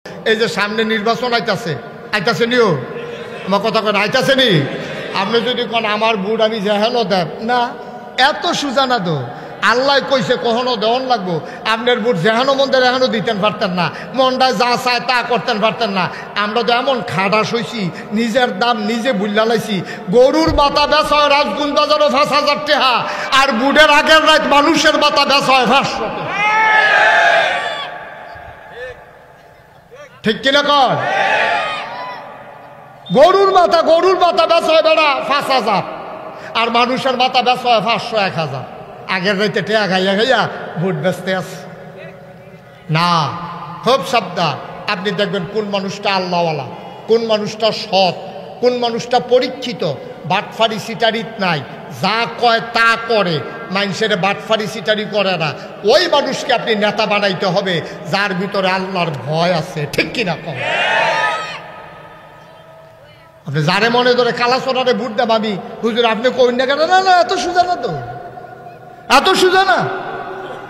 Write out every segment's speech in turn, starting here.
এই যে সামনে নির্বাচন আইতাছে নিও আমার কথা কেন আইতাছে নি আপনি যদি কোন আমার বুট আমি যেহেনো দেন না এত সুজানা তো আল্লাহ কইছে কখনো দেওয়ান লাগবো আপনার বুট যেহেনো মন্দির এখনো দিতেন পারতেন না মনটায় যা চায় তা করতেন পারতেন না আমরা তো এমন খাটাস হইছি নিজের দাম নিজে বুল্লা লাইছি গরুর বাতা বেচ হয় রাজগুল বাজারও ৫,০০০ টাকা আর বুটের আগের রাত মানুষের বাতা বেচ হয় ৫০০ টাকা ঠিক কিনা কর গরুর মাথা বেচ হয় বেড়া ৫,০০০ আর মানুষের মাথা বেচ হয় ৫০০ ১,০০০ আগের রাইতে টেয়া খাইয়া ভোট বেচতে আছে না খুব সাবধান আপনি দেখবেন কোন মানুষটা আল্লাহওয়ালা কোন মানুষটা সৎ কোন মানুষটা পরীক্ষিত বাটফারি সিটারিত নাই যা কয় তা করে মানুষের বাটফারি সিটারি করে না ওই মানুষকে আপনি নেতা বানাইতে হবে যার ভিতরে আল্লাহর ভয় আছে ঠিক কিনা কম আপনি যারে মনে ধরে কালাচোরারে ভোট দেব আমি হুজুর আপনি কইন না কেন না এত সোজা না তো এত সোজা না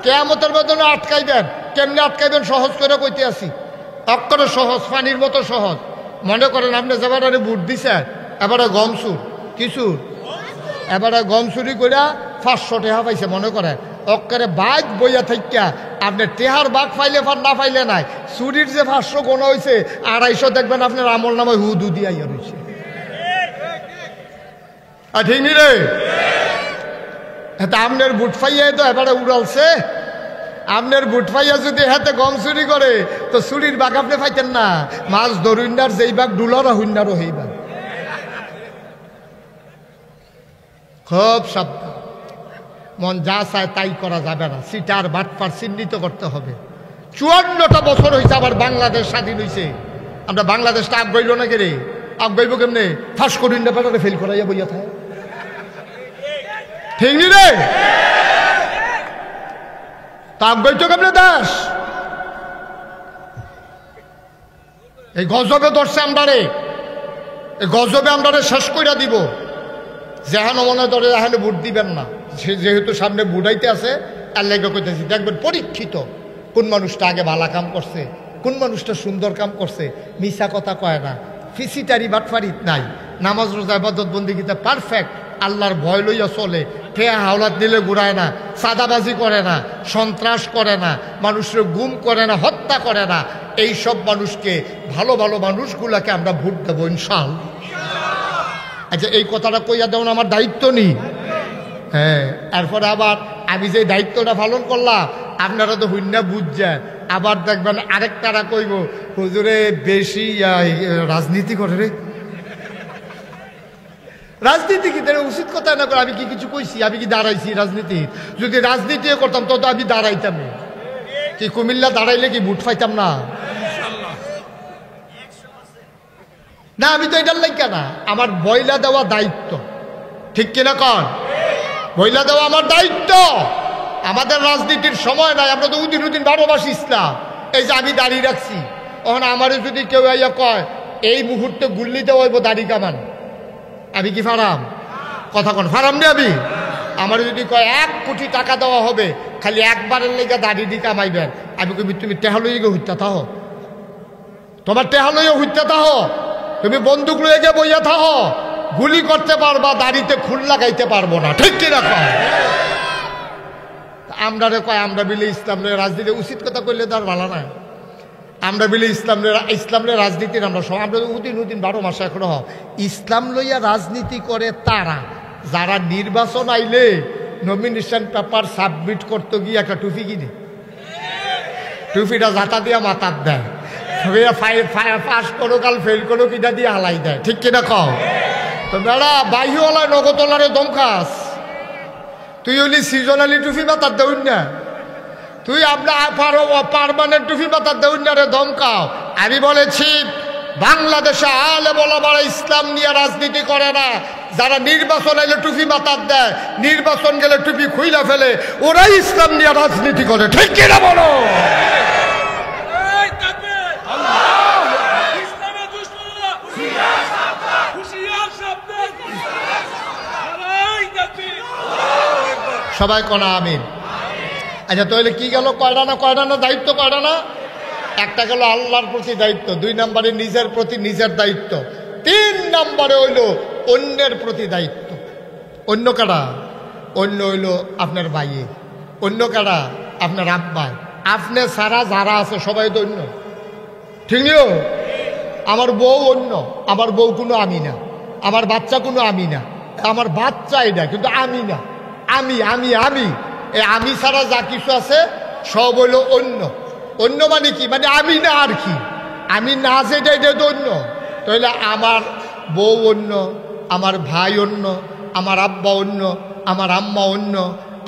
কিয়ামতের মধ্যে আটকাইবেন কেমনে আটকাইবেন সহজ করে কইতে আসি অক্ষরে সহজ পানির মতো সহজ মনে করেন আপনি যেবারে ভোট দিছেন এবারে গম চুর কিছু এবারে গম চুরি করে ৫০০ টাকা পাইছে মনে করেন অক্ষরে বাঘ বইয়া থাকিয়া আপনি টেহার বাঘ পাইলে না পাইলে নাই চুরির যে ৫০০ গোনা হয়েছে ২৫০ দেখবেন আপনার আমল নামে হুদু দিয়া রয়েছে ঠিক নি রে এটা আপনার বুট ফাইয়া তো এবারে উড়ালছে আপনার বুট ফাইয়া যদি হাতে গম চুরি করে তো চুরির বাঘ আপনি পাইতেন না মাছ ধরুন্নার যেই বাঘ ডুলারও হইনারও সেই বাঘ খুব সাবধান মন যা চায় তাই করা যাবে না সিটার বাটপার চিহ্নিত করতে হবে ৫৪টা বছর হয়েছে আবার বাংলাদেশ স্বাধীন হয়েছে আমরা বাংলাদেশটা আগ গইল না কে আগ গইব কেমনে ফাঁস করিন না বেটারে ফেল করাইয়া বইয়া থাকে ঠিক নি রে তা আগ গইতো কেমনে দাস এই গজবে ধরছে আমরারে এই গজবে আমরারে শেষ কইরা দিব যেহানো মনে ধরে এখানে ভোট দিবেন না যেহেতু সামনে বুড়াইতে আছে আর লেগে কইতেছি দেখবেন পরীক্ষিত কোন মানুষটা আগে ভালো কাম করছে কোন মানুষটা সুন্দর কাম করছে মিশা কথা কয় না ফিসিটারি বাটফারিত নাই নামাজ রোজা ইবাদত বন্দেগীতে পারফেক্ট আল্লাহর ভয় লইয়া চলে ঠেয়া হাওলাত দিলে ঘুরায় না সাদাবাজি করে না সন্ত্রাস করে না মানুষের গুম করে না হত্যা করে না এই সব মানুষকে ভালো ভালো মানুষগুলাকে আমরা ভোট দেবো ইনশাআল্লাহ আচ্ছা এই কথাটা কইয়া দেওয়া আমার দায়িত্ব নেই হ্যাঁ এরপরে আবার আমি যে দায়িত্বটা পালন করলাম আপনারা তো হুন্না বুঝছেন আবার দেখবেন আরেকটারা কইব হুজুরে বেশি রাজনীতি করে রে রাজনীতি কি তাহলে উচিত কথা না করে আমি কি কিছু কইছি আমি কি দাঁড়াইছি রাজনীতি যদি রাজনীতিও করতাম তত আমি দাঁড়াইতাম কি কুমিল্লা দাঁড়াইলে কি ভোট পাইতাম না না আমি তো এটার লাইকা না আমার বইলা দেওয়া দায়িত্ব ঠিক কিনা কন বইলা দেওয়া আমার দায়িত্ব আমাদের রাজনীতির সময় নাই আমরা তো উদিন 12 মাস ইসলাম এই যে আমি দাঁড়িয়ে রাখছি তখন আমারও যদি কেউ আইয়া কয় এই মুহূর্তে গুল্লি দেওয়া হইব দাড়ি কামান আমি কি ফারাম কথা কন ফারাম নি আমি আমার যদি কয় ১ কোটি টাকা দেওয়া হবে খালি একবারের লেগে দাড়ি দি কামাইবেন আমি কবি তুমি টেহা লইয়া হইতা থাহ তোমার টেহা লইয়া হইতা থাহ তুমি বন্দুক লইয়া গিয়ে বইয়া থাহ গুলি করতে পারবা দাড়িতে খুল লাগাইতে পারবো না ঠিক কিনা কয় আমরা রে কয় আমরা বিলে ইসলামের রাজনীতি উচিত কথা কইলে তার ভালো না আমরা বিলে ইসলামের রাজনীতির আমরা সব আমরা উদিন 12 মাস এখনো ইসলাম লইয়া রাজনীতি করে তারা যারা নির্বাচন আইলে নমিনেশন পেপার সাবমিট করতে গিয়ে একটা টুপি কিনে টুপিটা জাতা দিয়া মাথার দেয় পাস কোনো কাল ফেল কোনো কিনা দিয়ে হালাই দেয় ঠিক কিনা কও তো বেড়া বাহিওয়ালা নগদলারে দম খাস তুই হলি সিজনালি টুপি মাথার দেউন না তুই আপনার পারমানেন্ট টুপি মাথার দেউন না রে দমকাও আমি বলেছি বাংলাদেশে আলে বলা বড় ইসলাম নিয়ে রাজনীতি করে না যারা নির্বাচন এলে টুপি মাথার দেয় নির্বাচন গেলে টুপি খুইলা ফেলে ওরাই ইসলাম নিয়ে রাজনীতি করে ঠিক কিনা বলো সবাই কোনা আমিন আচ্ছা তাহলে কি গেল কয়টা না দায়িত্ব কয়টা না একটা গেল আল্লাহর প্রতি দায়িত্ব, 2 নম্বরে নিজের প্রতি নিজের দায়িত্ব, 3 নম্বরে হইল অন্যের প্রতি দায়িত্ব। অন্য কারা? অন্য হইল আপনার ভাইয়ে, অন্য কারা? আপনার আব্বাই। আপনি সারা যারা আছে সবাই তো অন্য, ঠিক নিও। আমার বউ অন্য, আমার বউ কোনো আমি না, আমার বাচ্চা কোনো আমি না, আমার বাচ্চা এটা কিন্তু আমি না, আমি আমি আমি এই আমি ছাড়া যা কিছু আছে সব হইল অন্য। অন্য মানে কি? মানে আমি না আর কি, আমি না যেটা এটা তো অন্য। তাহলে আমার বউ অন্য, আমার ভাই অন্য, আমার আব্বা অন্য, আমার আম্মা অন্য,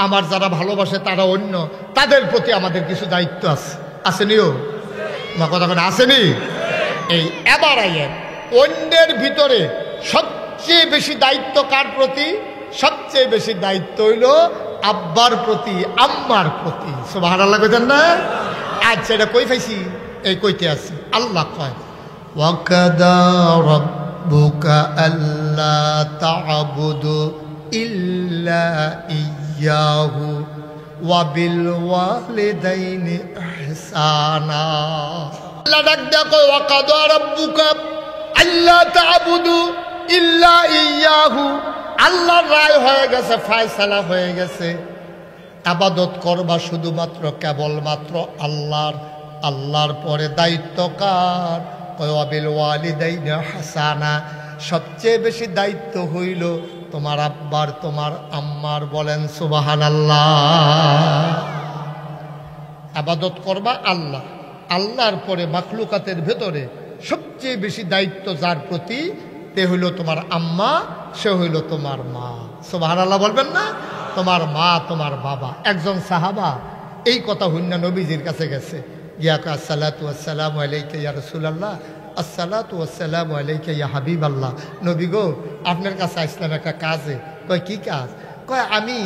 আমার যারা ভালোবাসে তারা অন্য, তাদের প্রতি আমাদের কিছু দায়িত্ব আছে, আসেনিও? আমার কথা কথা আসেনি? এই এবার আইয়েন অন্যের ভিতরে সবচেয়ে বেশি দায়িত্ব কার প্রতি? সবচেয়ে বেশি দায়িত্ব হইল আব্বার প্রতি, আম্মার প্রতি। সুবহানাল্লাহ কইতেন না? আচ্ছা, এটা কই পাইছি? এই কইতে আছি। আল্লাহ কয় ওয়াকাদা রাব্বুকা আল্লা তা'বুদু ইল্লা ইয়াহু ওয়া বিল ওয়ালিদাইনি ইহসানা। আল্লাহ ডাক দেয়া কয় ওয়াকাদা রাব্বুকা আল্লা তা'বুদু ইল্লা ইয়াহু। আল্লাহর রায় হয়ে গেছে, ফয়সালা হয়ে গেছে, ইবাদত করবা শুধুমাত্র কেবলমাত্র আল্লাহর। আল্লাহর পরে দায়িত্ব কার? কয় বিল ওয়ালিদাইনি ইহসানা। সবচেয়ে বেশি দায়িত্ব হইল তোমার আব্বার, তোমার আম্মার। বলেন সুবহানাল্লাহ। ইবাদত করবা আল্লাহ, আল্লাহর পরে মাখলুকাতের ভেতরে সবচেয়ে বেশি দায়িত্ব যার প্রতি, তে হইল তোমার আম্মা, সে হইল তোমার মা। সুবহানাল্লাহ বলবেন না? তোমার মা, তোমার বাবা। একজন সাহাবা এই কথা হুন্না নবীজির কাছে গেছে, ইয়া আসসালাতু ওয়াসসালামু আলাইকা ইয়া রাসূলুল্লাহ, আসসালাতু ওয়াসসালামু আলাইকা ইয়া হাবিবাল্লাহ। নবী গো, আপনার কাছে আসলাম একটা কাজে। কয় কি কাজ? কয় আমি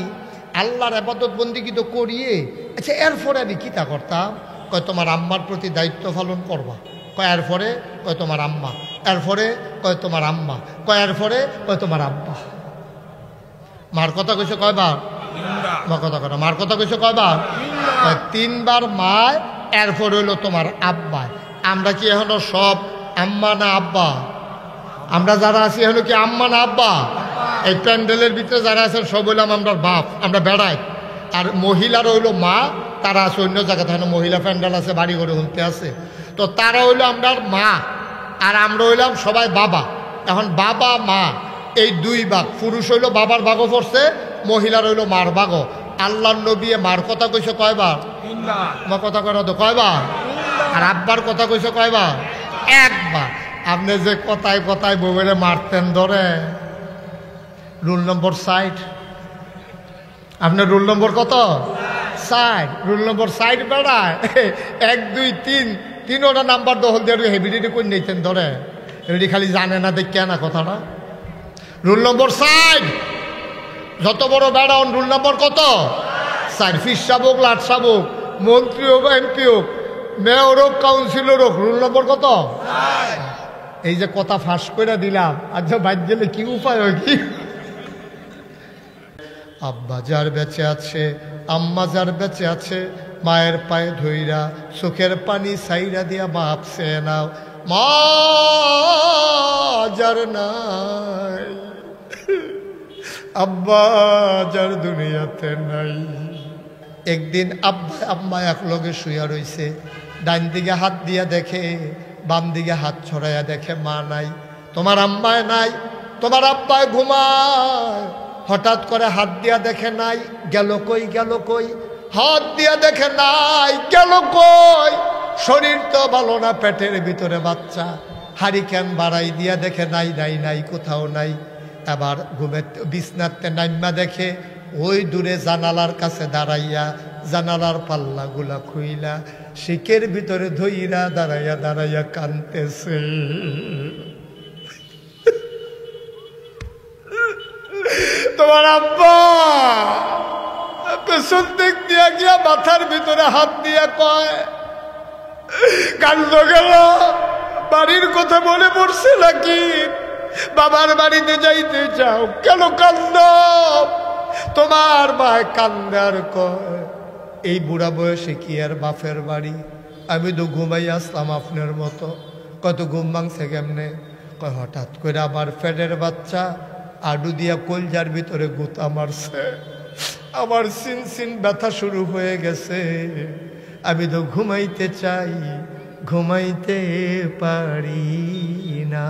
আল্লাহর ইবাদত বন্দেগী তো করিয়ে, আচ্ছা এরপরে আমি কিতা করতাম? কয় তোমার আম্মার প্রতি দায়িত্ব পালন করবা। কয় এরপরে? কয় তোমার আম্মা। এরপরে? কয় তোমার আম্মা। কয় এরপরে? কয় তোমার আব্বা। মার কথা কইছে কয়বার? মা কথা কথা। মার কথা কইছে কয়বার? 3 বার মা, এরপর হইল তোমার আব্বা। আমরা কি এখনো সব আম্মা না আব্বা? আমরা যারা আছি এখনো কি আম্মা না আব্বা? এই প্যান্ডেলের ভিতরে যারা আছেন সব হইলাম আমরা বাপ, আমরা বেড়াই। আর মহিলার হইল মা, তারা আছে অন্য জায়গাতে, এখনো মহিলা প্যান্ডেল আছে, বাড়ি ঘরে শুনতে আছে। তো তারা হইল আমরা মা, আর আমরা হইলাম সবাই বাবা। এখন বাবা মা এই 2 ভাগ। পুরুষ হইল বাবার ভাগও পড়ছে, মহিলার হইল মার ভাগও। আল্লাহর নবী মার কথা কইছে কয়বার? 3 বার। মা কথা কয় না তো, কয়বার? আর আব্বার কথা কইছে কয়বার? 1 বার। আপনি যে কথায় কথায় বউরে মারতেন ধরে, রুল নম্বর 60। আপনার রুল নম্বর কত? 60। রুল নম্বর 60 বেড়ায় 1 2 3 3ওটা নাম্বার দখল দিয়ে হেভিডিটি করে নিতেন ধরে। এটি খালি জানে না, দেখে না কথাটা। রুল নম্বর 60। যত বড় বেড়ান, রুল নম্বর কত? 60। ফিস সাবক, লাট সাবক, মন্ত্রী হোক, এমপি হোক, মেয়র হোক, কাউন্সিলর হোক, রুল নম্বর কত? এই যে কথা ফাঁস করে দিলাম, আচ্ছা বাইর গেলে কি উপায় হয়? কি আব্বা যার বেঁচে আছে, আম্মা যার বেঁচে আছে, মায়ের পায়ে ধইরা চোখের পানি সাইরা দিয়া ভাবছে নাও। মা যার নাই, আব্বা যার দুনিয়াতে নাই। একদিন আব্বা আম্মা এক লগে শুয়া রইছে, ডান দিকে হাত দিয়া দেখে, বাম দিকে হাত ছড়াইয়া দেখে মা নাই। তোমার আম্মায় নাই, তোমার আব্বায় ঘুমায়। হঠাৎ করে হাত দিয়া দেখে নাই, গেল কই? গেল কই? হাত দিয়া দেখে নাই, গেল কই? শরীর তো ভালো না, পেটের ভিতরে বাচ্চা। হারিকেন বাড়াই দিয়া দেখে নাই, নাই নাই, কোথাও নাই। এবার ঘুমে বিছনাতে নাইমা দেখে ওই দূরে জানালার কাছে দাঁড়াইয়া, জানালার পাল্লাগুলা খুইলা শিকের ভিতরে ধইরা দাঁড়াইয়া দাঁড়াইয়া কানতেছে। তোমার আব্বা পেছন দিক দিয়া গিয়া মাথার ভিতরে হাত দিয়া কয়, কান্দ গেল? বাড়ির কথা মনে পড়ছে নাকি? বাবার বাড়িতে যাইতে চাও, কেন কান্দ? তোমার মা কান্দার কয়, এই বুড়া বয়সে কি আর বাপের বাড়ি? আমি তো ঘুমাই আসলাম আপনার মতো। কত ঘুম ভাঙছে কেমনে? কয় হঠাৎ করে আমার ফেডের বাচ্চা আডু দিয়া কলজার ভিতরে গুতা মারছে, আমার সিন সিন ব্যথা শুরু হয়ে গেছে। আমি তো ঘুমাইতে চাই, ঘুমাইতে পারি না।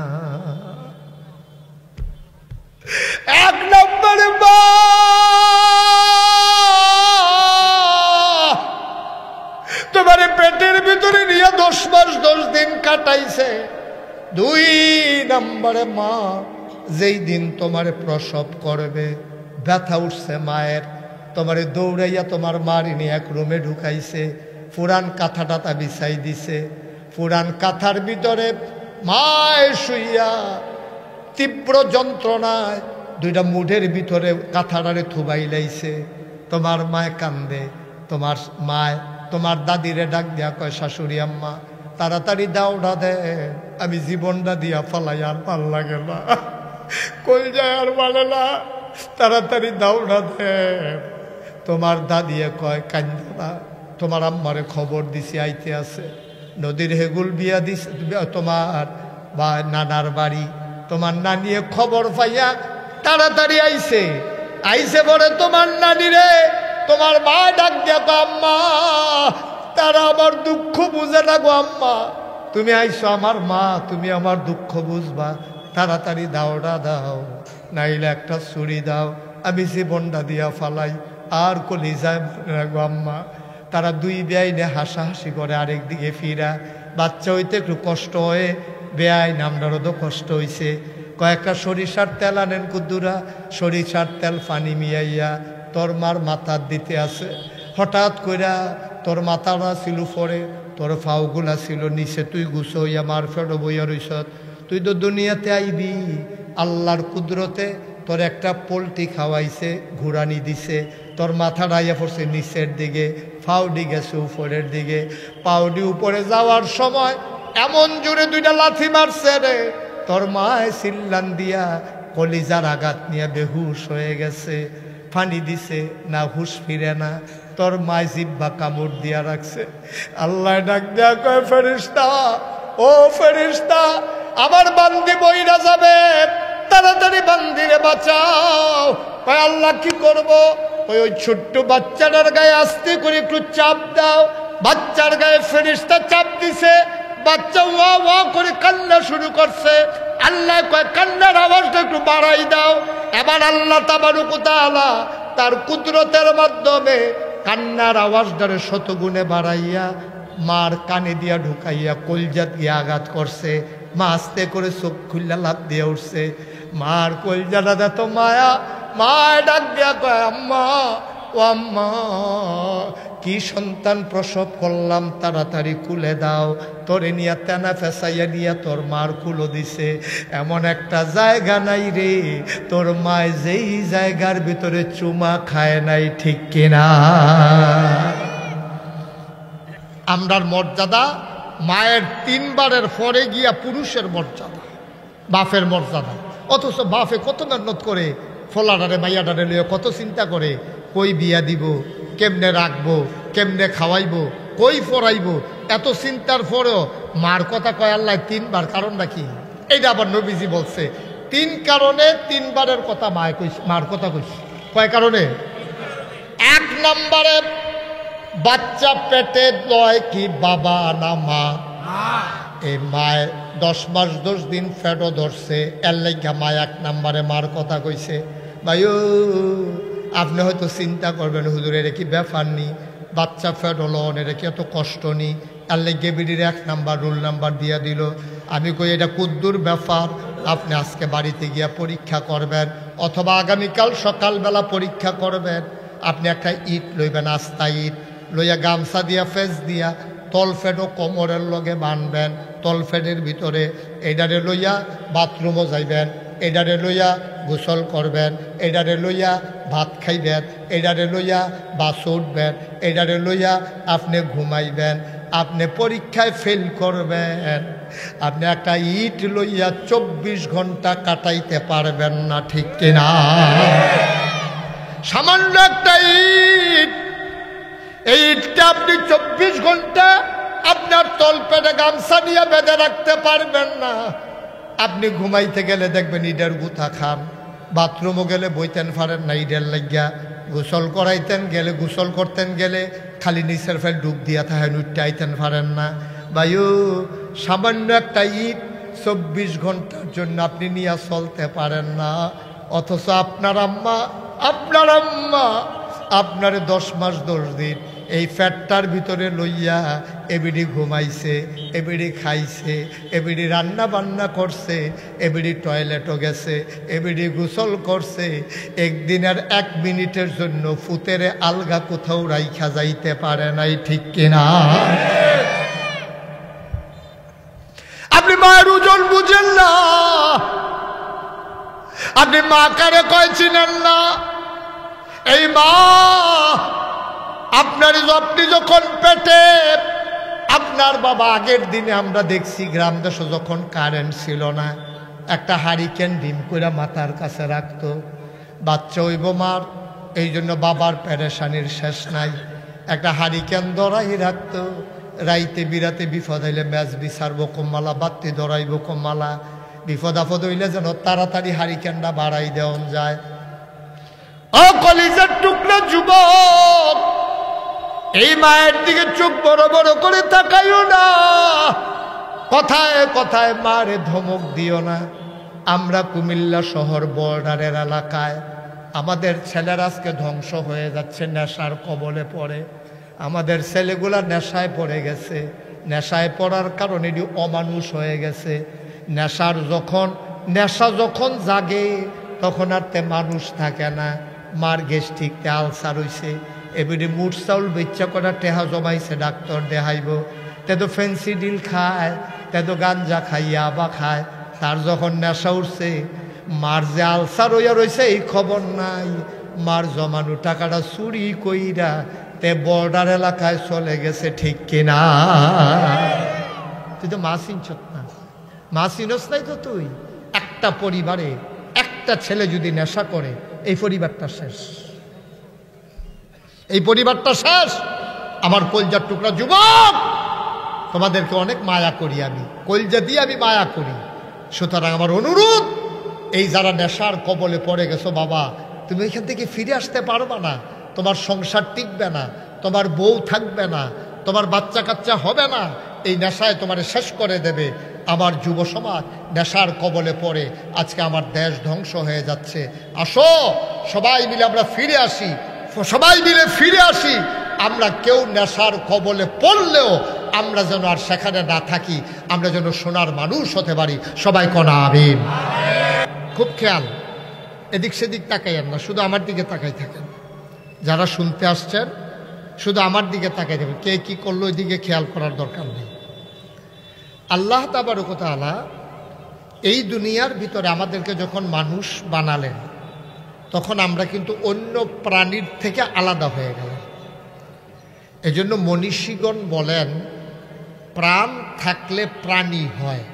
এক নম্বরে মা তোমার পেটের ভিতরে নিয়ে 10 মাস 10 দিন কাটাইছে। 2 নম্বরে মা যেই দিন তোমার প্রসব করবে ব্যথা উঠছে মায়ের, তোমারে দৌড়াইয়া তোমার মারি নিয়ে এক রুমে ঢুকাইছে, পুরান কাঁথা টাথা বিছাই দিছে। পুরান কাঁথার ভিতরে মায়ের শুইয়া তীব্র যন্ত্রণায় 2টা মুঠের ভিতরে কাঁথাটারে থুবাই লাইছে। তোমার মায় কান্দে, তোমার মায় তোমার দাদিরে ডাক দিয়া কয় শাশুড়ি আম্মা তাড়াতাড়ি দাওড়া দে, আমি জীবনটা দিয়া ফালাই, আর ভাল লাগে না, কই যায় আর বলে না, তাড়াতাড়ি দাওড়া দে। তোমার দাদিয়ে কয় কান্দে না, তোমার আম্মারে খবর দিছি আইতে আছে। নদীর হেগুল বিয়া দিছে তোমার বা নানার বাড়ি, তোমার নানিয়ে খবর পাইয়া তাড়াতাড়ি আইছে। আইছে পরে তোমার নানি রে তোমার মা ডাক দিয়া গো আম্মা, তারা আমার দুঃখ বুঝে না গো আম্মা, তুমি আইছো আমার মা, তুমি আমার দুঃখ বুঝবা, তাড়াতাড়ি দাওড়া দাও, নাইলে একটা ছুরি দাও, আমি জীবনটা দিয়া ফালাই, আর কলিজায় গো আম্মা। তারা 2 বেআইনে হাসাহাসি করে, আরেকদিকে ফিরা বাচ্চা হইতে একটু কষ্ট হয়ে বেআইন আমরারও তো কষ্ট হইছে। কয়েকটা সরিষার তেল আনেন কুদ্দুরা, সরিষার তেল পানি মিয়াইয়া তোর মার মাথার দিতে আছে। হঠাৎ কইরা তোর মাথাটা ছিল পরে, তোর ফাউগুলা ছিল নিচে, তুই গুছো হইয়া মার ফেটো বইয়া রইস। তুই তো দুনিয়াতে আইবি, আল্লাহর কুদরতে তোর একটা পোলট্রি খাওয়াইছে, ঘুরানি দিছে, তোর মাথাটা আইয়া পড়ছে নিচের দিকে, ফাউডি গেছে উপরের দিকে। পাউডি উপরে যাওয়ার সময় এমন জোরে 2টা লাথি মারছে রে, তোর মায় চিল্লান দিয়া কলিজার আঘাত নিয়ে বেহুশ হয়ে গেছে। পানি দিছে না, হুশ ফিরে না, তোর মায় জিব্বা কামড় দিয়া রাখছে। আল্লাহ ডাক দেয়া কয় ফেরেশতা, ও ফেরেশতা, আমার বান্দি বইরা যাবে, তাড়াতাড়ি বান্দিরে বাঁচাও। কয় আল্লাহ কি করব? ওই ছোট্ট বাচ্চাটার গায়ে আস্তে করে একটু চাপ দাও। বাচ্চার গায়ে ফেরেশতা চাপ দিছে, বাচ্চা ওয়া ওয়া করে কান্না শুরু করছে। আল্লাহ কয় কান্নার আওয়াজটা একটু বাড়াই দাও। এবার আল্লাহ তাবারক ওয়া তাআলা তার কুদরতের মাধ্যমে কান্নার আওয়াজটারে 100 গুণে বাড়াইয়া মার কানে দিয়া ঢুকাইয়া কলজা দিয়ে আঘাত করছে। মা আস্তে করে চোখ খুললা লাফ দিয়ে উঠছে। মার কলজাটা দেত মায়া, মা ডাক দিয়া কয় আম্মা, ও আম্মা, কি সন্তান প্রসব করলাম, তাড়াতাড়ি কুলে দাও। তোরে নিয়া তেনা ফেসাইয়া নিয়া তোর মার কুলো দিছে। এমন একটা জায়গা নাই রে তোর মায় যেই জায়গার ভিতরে চুমা খায় নাই, ঠিক কিনা? আমরার মর্যাদা মায়ের 3 বারের পরে গিয়া পুরুষের মর্যাদা, বাপের মর্যাদা। অথচ বাপে কত মেহনত করে, ফোলাডারে মাইয়াডারে লিয়ে কত চিন্তা করে, কই বিয়া দিব, কেমনে রাখবো, কেমনে খাওয়াইবো, কই পড়াইবো, এত চিন্তার পরেও মার কথা কয় আল্লাহ 3 বার। কারণটা কি? এইটা আবার নবীজি বলছে 3 কারণে 3 বারের কথা মায় কইছে, মার কথা কইছে। কয় কারণে? 1 নম্বরে বাচ্চা পেটে লয় কি বাবা না মা? এই মায় 10 মাস 10 দিন ফেটো ধরছে, এর লাইগা মায় 1 নম্বরে মার কথা কইছে। ভাইও আপনি হয়তো চিন্তা করবেন হুজুর এটা কি ব্যাপার নি, বাচ্চা ফেটো লন, এটা কি এত কষ্ট নি, এর লাইগা বিডির 1 নাম্বার রোল নাম্বার দিয়া দিল। আমি কই এটা কুদ্দুর ব্যাপার, আপনি আজকে বাড়িতে গিয়া পরীক্ষা করবেন, অথবা আগামীকাল সকালবেলা পরীক্ষা করবেন। আপনি একটা ইট লইবেন, আস্তা ইট লইয়া গামছা দিয়া ফেস দিয়া তলফেটও কোমরের লগে বানবেন, তলফেটের ভিতরে এডারে লইয়া বাথরুমও যাইবেন, এডারে লইয়া গোসল করবেন, এডারে লইয়া ভাত খাইবেন, এডারে লইয়া বাস উঠবেন, এডারে লইয়া আপনি ঘুমাইবেন। আপনি পরীক্ষায় ফেল করবেন, আপনি একটা ইট লইয়া 24 ঘন্টা কাটাইতে পারবেন না, ঠিক কিনা? সামান্য একটা ইট, এই ইটটা আপনি 24 ঘন্টা আপনার তল পেটে গামছা নিয়ে বেঁধে রাখতে পারবেন না। আপনি ঘুমাইতে গেলে দেখবেন ইডের গুথা খান, বাথরুমও গেলে বইতেন পারেন না ইডের লাগিয়া, গোসল করাইতেন গেলে গোসল করতেন গেলে খালি নিচের ফেল ডুব দিয়া থাকেন, উঠতে আইতেন পারেন না। ভাইও সামান্য একটা ইট 24 ঘন্টার জন্য আপনি নিয়ে চলতে পারেন না। অথচ আপনার আম্মা আপনারে 10 মাস 10 দিন এই ফ্যাটটার ভিতরে লইয়া এবিডি ঘুমাইছে, এবিডি খাইছে, এবিডি রান্না বান্না করছে, এবিডি টয়লেটও গেছে, এবিডি গোসল করছে। একদিনের 1 মিনিটের জন্য ফুতেরে আলগা কোথাও রাইখা যাইতে পারে নাই, ঠিক কিনা? আপনি মায়ের ওজন বুঝেন না, আপনি মা কারে কয় চিনেন না। এই মা আপনি যখন পেটে, আপনার বাবা আগের দিনে আমরা দেখছি গ্রাম দেশে যখন কারেন্ট ছিল না, একটা হারিকেন ডিম করে মাথার কাছে রাখতো, বাচ্চা হইব মার, এই জন্য বাবার পেরেশানির শেষ নাই। একটা হারিকেন দরাই রাখতো, রাইতে বিরাতে বিপদ হইলে ম্যাচ বিচারবো কমালা, বাত্তি দরাইব কমালা, বিপদ আপদ হইলে যেন তাড়াতাড়ি হারিকেনটা বাড়াই দেওয়া যায়। ও কলিজার টুকরা যুবক, এই মায়ের দিকে চোখ বড় বড় করে তাকাইও না, কথায় কথায় মারে ধমক দিও না। আমরা কুমিল্লা শহর বর্ডারের এলাকায়, আমাদের ছেলেরা আজকে ধ্বংস হয়ে যাচ্ছে, নেশার কবলে পড়ে। আমাদের ছেলেগুলা নেশায় পড়ে গেছে, নেশায় পড়ার কারণে এটি অমানুষ হয়ে গেছে। নেশা যখন জাগে তখন আর তে মানুষ থাকে না। মার গ্যাস্ট্রিকতে আলসার হইছে, এবারে মুঠ চাউল বেচ্চা করা টেহা জমাইছে, ডাক্তার দেখাইব। তে তো ফেন্সিডিল খায়, তে তো গাঞ্জা খাইয়া বা খায়। তার যখন নেশা উঠছে, মার যে আলসার হইয়া রয়েছে এই খবর নাই। মার জমানো টাকাটা চুরি কইরা তে বর্ডার এলাকায় চলে গেছে, ঠিক কিনা? তুই তো মা চিনছ না, মা চিনস নাই তো তুই। একটা পরিবারে একটা ছেলে যদি নেশা করে, এই পরিবারটা শেষ, এই পরিবারটা শেষ। আমার কলজার টুকরা যুবক, তোমাদেরকে অনেক মায়া করি আমি, কলজা দিয়ে আমি মায়া করি। সুতরাং আমার অনুরোধ, এই যারা নেশার কবলে পড়ে গেছো বাবা, তুমি এখান থেকে ফিরে আসতে পারবা না। তোমার সংসার টিকবে না, তোমার বউ থাকবে না, তোমার বাচ্চা কাচ্চা হবে না। এই নেশায় তোমার শেষ করে দেবে। আমার যুব সমাজ নেশার কবলে পড়ে আজকে আমার দেশ ধ্বংস হয়ে যাচ্ছে। আসো সবাই মিলে আমরা ফিরে আসি, সবাই মিলে ফিরে আসি। আমরা কেউ নেশার কবলে পড়লেও আমরা যেন আর সেখানে না থাকি, আমরা যেন সোনার মানুষ হতে পারি। সবাই কোন আমিন। খুব খেয়াল, এদিক সেদিক তাকাইয়েন না, শুধু আমার দিকে তাকাই থাকেন। যারা শুনতে আসছেন শুধু আমার দিকে তাকাই দেবেন, কে কি করলো ওই দিকে খেয়াল করার দরকার নেই। আল্লাহ তাবারক ওয়া তাআলা এই দুনিয়ার ভিতরে আমাদেরকে যখন মানুষ বানালেন, তখন আমরা কিন্তু অন্য প্রাণীর থেকে আলাদা হয়ে গেলাম। এজন্য মনীষীগণ বলেন, প্রাণ থাকলে প্রাণী হয়,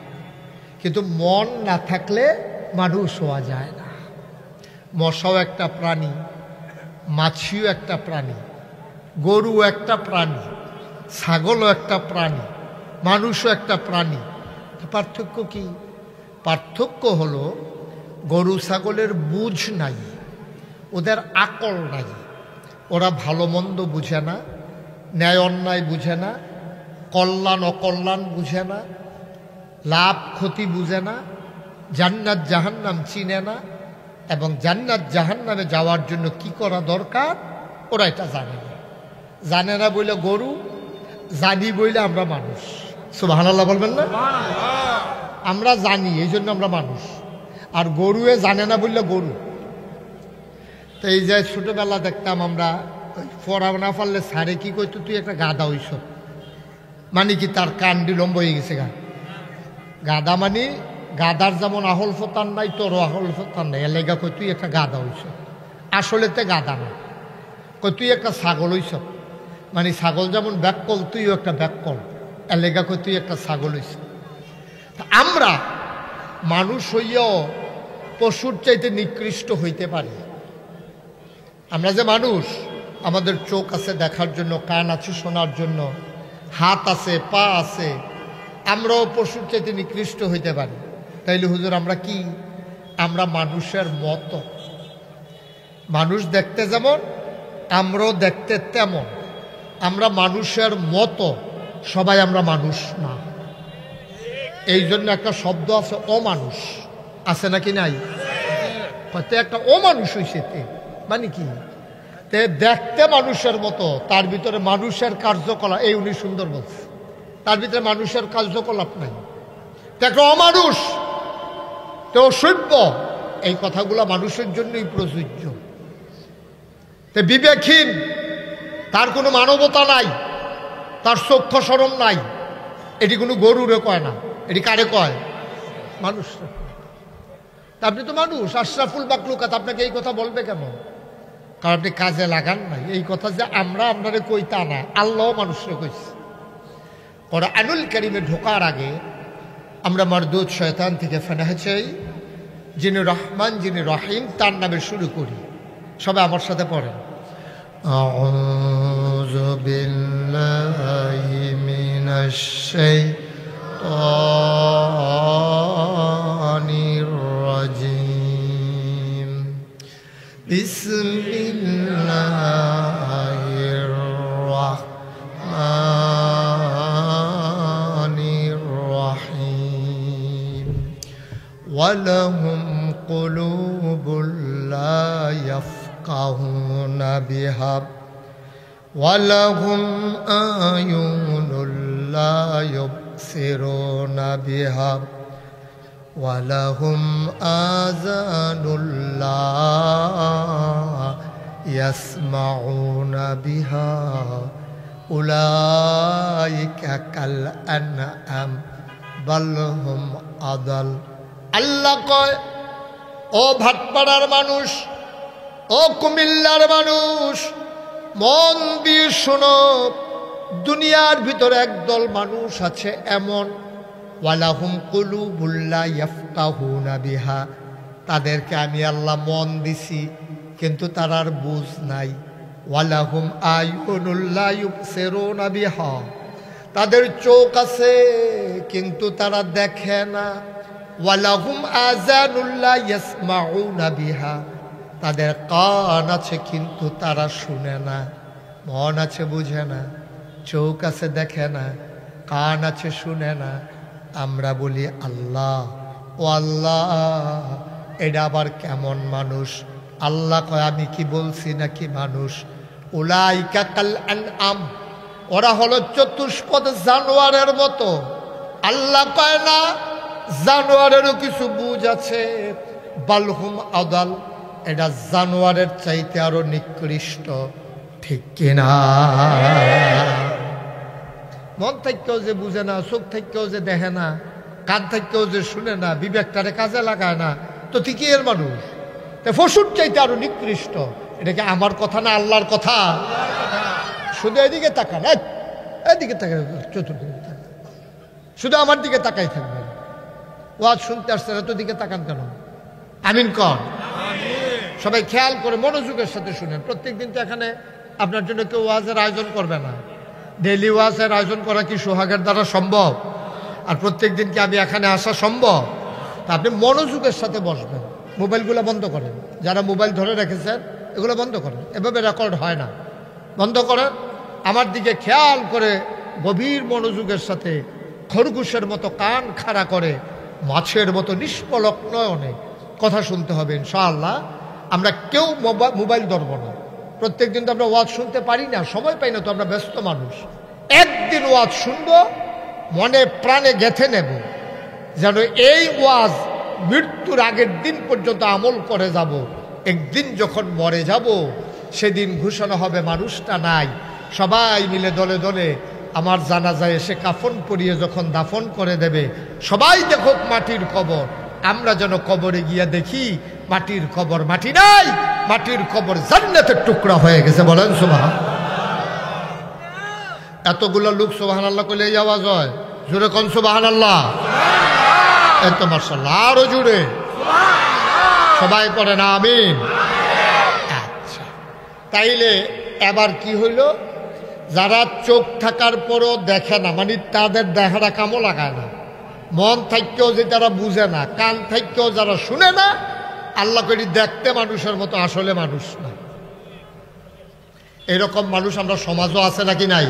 কিন্তু মন না থাকলে মানুষ হওয়া যায় না। মশাও একটা প্রাণী, মাছিও একটা প্রাণী, গরু একটা প্রাণী, ছাগলও একটা প্রাণী, মানুষও একটা প্রাণী। পার্থক্য কি? পার্থক্য হলো গরু ছাগলের বুঝ নাই, ওদের আকল নাই, ওরা ভালো মন্দ বুঝে না, ন্যায় অন্যায় বুঝে না, কল্যাণ অকল্যাণ বুঝে না, লাভ ক্ষতি বুঝে না, জান্নাত জাহান্নাম চিনে না, এবং জান্নাত জাহান্নামে যাওয়ার জন্য কি করা দরকার ওরা এটা জানে না। জানে না বলে গরু, জানি বইলে আমরা মানুষ। সুবহানাল্লাহ বলবেন না? আমরা জানি, এই জন্য আমরা মানুষ। আর গরুয়ে জানে না বললে গরু। তো এই যে ছোটবেলা দেখতাম আমরা, পড়া না পারলে স্যারে কি কইতো, তুই একটা গাধা হইস। মানে কি, তার কান্ডি লম্ব হয়ে গেছে গাধা। মানে গাধার যেমন আহল ফতান নাই, তোরও আহল ফতান নাই, এলাকা কই তুই একটা গাধা হইস। আসলে তে গাধা না, কই তুই একটা ছাগল হইস। মানে ছাগল যেমন ব্যাককল, তুইও একটা ব্যাককল, এলাকা কই তুই একটা ছাগল হইস। আমরা মানুষ হইয়াও পশুর চাইতে নিকৃষ্ট হইতে পারি। আমরা যে মানুষ, আমাদের চোখ আছে দেখার জন্য, কান আছে শোনার জন্য, হাত আছে, পা আছে, আমরাও পশুর চাইতে নিকৃষ্ট হইতে পারি। তাইলে হুজুর আমরা কি? আমরা মানুষের মতো। মানুষ দেখতে যেমন আমরাও দেখতে তেমন। আমরা মানুষের মতো, সবাই আমরা মানুষ না। এই জন্য একটা শব্দ আছে অমানুষ, আছে নাকি নাই? হয়তো একটা অমানুষ হয়েছে, মানে কি? তে দেখতে মানুষের মতো, তার ভিতরে মানুষের কার্যকলাপ, এই উনি সুন্দর বলছে, তার ভিতরে মানুষের কার্যকলাপ নাই, তো একটা অমানুষ, তো অসভ্য। এই কথাগুলো মানুষের জন্যই প্রযোজ্য। তে বিবেকহীন, তার কোনো মানবতা নাই, তার চক্ষু শরম নাই, এটি কোনো গরুরে কয় না, এটি কারে কয়? মানুষ। আপনি তো মানুষ, আশরাফুল মাখলুকাত, আপনাকে এই কথা বলবে কেন? কারণ আপনি কাজে লাগান নাই। এই কথা যে আমরা আপনারে কই তা না, আল্লাহ মানুষরে কইছে। কোরআনুল কারীমে ঢোকার আগে আমরা মারদুদ শয়তান থেকে ফেনাহ চাই, যিনি রহমান, যিনি রহিম, তার নামে শুরু করি। সবাই আমার সাথে পড়েন, আউযু বিল্লাহি মিনাশ শাইতানির রাজিম। বিসমিল্লাহির রাহমানির রাহিম। ওয়ালাহুম কুলুবুল লা ইয়াফকাহুনা বিহা ওয়ালাহুম আয়ুনুল লা ইউবসিরুনা বিহা ওয়ালাহুম আযানুল লা ইয়াসমাউনা বিহা উলাইকা কাল আনআম বাল হুম আদাল। আল্লাহ কয়, ও ভাটপাড়ার মানুষ, ও কুমিল্লার মানুষ, মন দিয়ে শোনো, দুনিয়ার ভিতরে একদল মানুষ আছে এমন, ওয়ালাহুম কুলুবুল লা ইয়াফকাহুনা বিহা, তাদেরকে আমি আল্লাহ মন দিছি কিন্তু তার বুঝ নাই। ওয়ালাহুম আয়ুনুল লা ইউবসিরুনা বিহা, তাদের চোখ আছে কিন্তু তারা দেখে না। ওয়ালাহুম আযানুল লা ইয়াসমাউনা বিহা, তাদের কান আছে কিন্তু তারা শুনে না। মন আছে বুঝে না, চোখ আছে দেখে না, কান আছে শুনে না। আমরা বলি আল্লাহ, ও আল্লাহ, এটা আবার কেমন মানুষ? আল্লাহ কয়, আমি কি বলছি নাকি মানুষ? উলাইকা কাল আনআম, ওরা হলো চতুষ্পদ জানোয়ারের মতো। আল্লাহ কয় না, জানোয়ারেরও কিছু বুঝ আছে। বালহুম আদাল, এটা জানোয়ারের চাইতে আরো নিকৃষ্ট, ঠিক কিনা? মন থাকতেও যে বুঝে না, চোখ থাকতেও যে দেখে না, কান থাকতেও যে শুনে না, বিবেকটারে কাজে লাগায় না, তো ঠিকই এর মানুষ। পশুর চাইতে আরো নিকৃষ্ট। এটা কি আমার কথা না আল্লাহর কথা? শুধু এদিকে তাকান, এদিকে তাকান, চতুর্দিকে তাকান, শুধু আমার দিকে তাকাই থাকবেন। ওয়াজ শুনতে আসছেন, এত দিকে তাকান কেন? আমিন কর। সবাই খেয়াল করে মনোযোগের সাথে শুনেন। প্রত্যেকদিন তো এখানে আপনার জন্য কেউ ওয়াজের আয়োজন করবে না। ডেইলি ওয়াজের আয়োজন করা কি সোহাগের দ্বারা সম্ভব? আর প্রত্যেক দিন কি আমি এখানে আসা সম্ভব? তা আপনি মনোযোগের সাথে বসবেন। মোবাইলগুলো বন্ধ করেন, যারা মোবাইল ধরে রেখেছেন এগুলো বন্ধ করেন, এভাবে রেকর্ড হয় না, বন্ধ করেন। আমার দিকে খেয়াল করে গভীর মনোযোগের সাথে খরগোশের মতো কান খাড়া করে মাছের মতো নিষ্পলক নয়নে কথা শুনতে হবে ইনশাআল্লাহ। আমরা কেউ মোবাইল ধরব না। প্রত্যেক দিন তো আমরা ওয়াজ শুনতে পারি না, সময় পাই না, তো আমরা ব্যস্ত মানুষ। একদিন ওয়াজ শুনবো, মনে প্রাণে গেঁথে নেব, যেন এই ওয়াজ মৃত্যুর আগের দিন পর্যন্ত আমল করে যাব। একদিন যখন মরে যাব, সেদিন ঘোষণা হবে মানুষটা নাই। সবাই মিলে দলে দলে আমার জানাজায় এসে কাফন পরিয়ে যখন দাফন করে দেবে, সবাই দেখুক মাটির কবর, আমরা যেন কবরে গিয়া দেখি মাটির কবর মাটি নাই, মাটির কবর জান্নাতের টুকরা হয়ে গেছে। বলেন সুবহান। এতগুলো লোক সুবহানাল্লাহ কইলে এই আওয়াজ হয়? জোরে কোন সুবহানাল্লাহ। এত মাশাআল্লাহ, আরো জোরে সবাই পড়েন আমিন। আচ্ছা, তাইলে এবার কি হইল? যারা চোখ থাকার পরও দেখে না, মানে তাদের দেখাটা কামও লাগায় না, মন থাকতেও যে তারা বুঝে না, কান থাকতেও যারা শুনে না, আল্লাহ করি দেখতে মানুষের মতো আসলে মানুষ না। এরকম মানুষ আমরা সমাজও আছে নাকি নাই?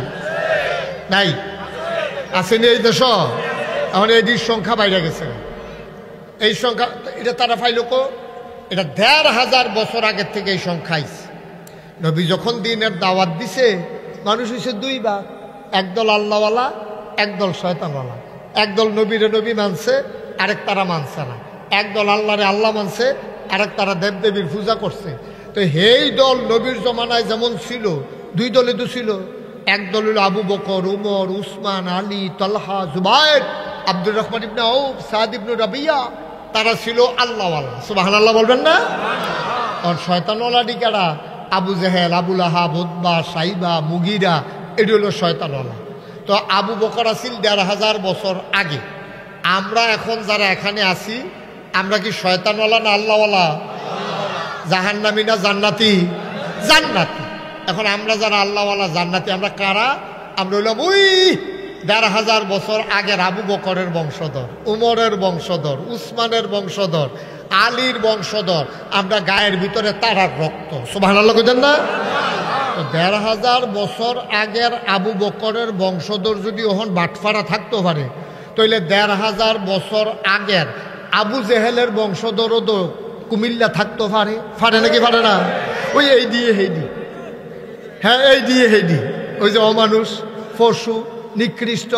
নাই, আসেনি এই দেশ। এখন এই সংখ্যা বাইরে গেছে, এই সংখ্যা এটা তারা পাইল কো? এটা ১৫০০ বছর আগের থেকে এই সংখ্যা আইছে। নবী যখন দিনের দাওয়াত দিছে, মানুষ হয়েছে দুই ভাগ, একদল আল্লাহওয়ালা, একদল শয়তানওয়ালা। একদল নবীরে নবী মানছে, আরেক তারা মানছে না। একদল আল্লাহরে আল্লাহ মানছে, আরেক তারা দেবদেবীর পূজা করছে। তো এই দল নবীর জমানায় যেমন ছিল, দুই দলে তো ছিল। একদল হল আবু বকর, উমর, উসমান, আলী, তালহা, জুবায়ের, আব্দুর রহমান ইবনে আউফ, সাদ ইবনে রাবিয়া। তারা ছিল আল্লাহওয়ালা। সুবহানাল্লাহ বলবেন না? আর শয়তানওয়ালা ডিকারা আবু জেহেল, আবুল আহাব, উতবা, সাইবা, মুগিরা, এটি হলো শয়তানওয়ালা। তো আবু বকর আসিল ১৫০০ বছর আগে। আমরা এখন যারা এখানে আছি, আমরা কি শয়তানওয়ালা না আল্লাহওয়ালা? জাহান্নামী না জান্নাতি? জান্নাতি। এখন আমরা যারা আল্লাহওয়ালা জান্নাতি, আমরা কারা? আমরা হইলাম ওই ১৫০০ বছর আগের আবু বকরের বংশধর, উমরের বংশধর, উসমানের বংশধর, আলীর বংশধর। আমরা গায়ের ভিতরে তারার রক্ত। সুবহানাল্লাহ কইতেন না? ১৫০০ বছর আগের আবু বকরের বংশধর যদি ওহন বাটফারা থাকতে পারে, তাহলে ১৫০০ বছর আগের আবু জেহেলের বংশধরও তো কুমিল্লা থাকতে পারে। পারে নাকি পারে না? ওই এই দিয়ে হেই দি, হ্যাঁ এই দিয়ে হেই দি। ওই যে অমানুষ, পশু, নিকৃষ্ট,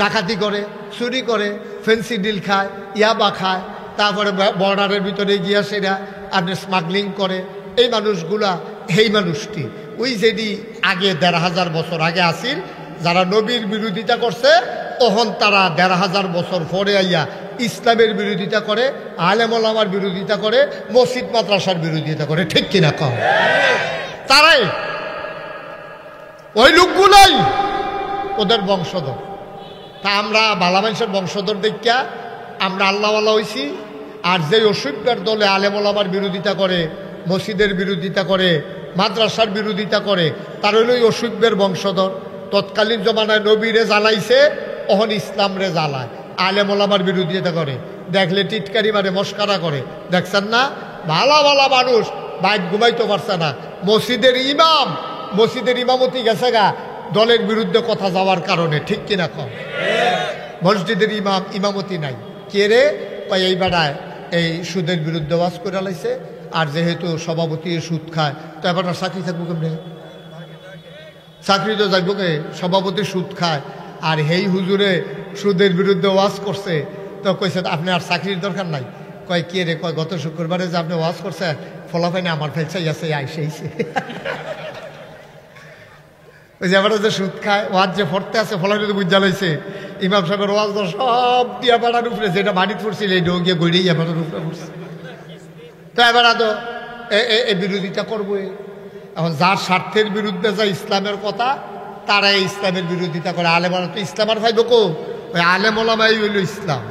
ডাকাতি করে, চুরি করে, ফেন্সি ডিল খায়, ইয়াবা খায়, তারপরে বর্ডারের ভিতরে গিয়া সেটা আপনি স্মাগলিং করে। এই মানুষগুলা, এই মানুষটি ওই যেটি আগে ১৫০০ বছর আগে আসিল, যারা নবীর বিরোধিতা করছে, তখন তারা ১৫০০ বছর পরে আইয়া ইসলামের বিরোধিতা করে, আলেম ওলামার বিরোধিতা করে, মসজিদ মাদ্রাসার বিরোধিতা করে। ঠিক কিনা কম? তারাই ওই লোকগুলাই ওদের বংশধর। তা আমরা ভালো মানুষের বংশধর দেখিয়া আমরা আল্লাহওয়ালা হইছি। আর যে অসভ্যের দলে আলেম ওলামার বিরোধিতা করে, মসজিদের বিরোধিতা করে, মাদ্রাসার বিরোধিতা করে, তার হইল ওই অসভ্যের বংশধর। তৎকালীন জমানায় নবীরে জ্বালাইছে, অহন ইসলাম রে জ্বালায়, আলেম ওলামার বিরোধিতা করে, দেখলে টিটকারি মারে, মস্কারা করে। দেখছেন না? ভালো ভালো মানুষ বাইক ঘুমাইতে পারছে না। মসজিদের ইমাম, মসজিদের ইমামতি গেছে গা দলের বিরুদ্ধে কথা যাওয়ার কারণে। ঠিক কিনা কম? মসজিদের ইমামতি নাই। কে রে? এই বেড়ায় এই সুদের বিরুদ্ধে ওয়াজ করে লাইছে। আর যেহেতু সভাপতি সুদ খায়, তো এবার চাকরি থাকবো কেমনে? চাকরি তো যাইব কে? সভাপতি সুদ খায়, আর হেই হুজুরে সুদের বিরুদ্ধে ওয়াজ করছে। তো কইছে আপনি আর চাকরির দরকার নাই। কয় কে রে? কয় গত শুক্রবারে যে আপনি ওয়াজ করছেন, ফলাফাইনে আমার ফেলছাই আছে, আইসেইছে। ওই যে এবার যে সুদ খায়, ওয়াজ যে ফরতে আছে, ফলাফাই তো বুঝা লাইছে ইমাম সাহেবের ওয়াজ সব দিয়া বেড়ার উপরে, যেটা বাড়িতে পড়ছিল এই গিয়ে গড়িয়ে এবার উপরে পড়ছে। তো এবার তো এই বিরোধিতা করবো। এখন যার স্বার্থের বিরুদ্ধে যা ইসলামের কথা, তারা এই ইসলামের বিরোধিতা করে। আলেমারা তো ইসলাম আর ভাইব কো? ওই আলেম ওলামাই হইল ইসলাম।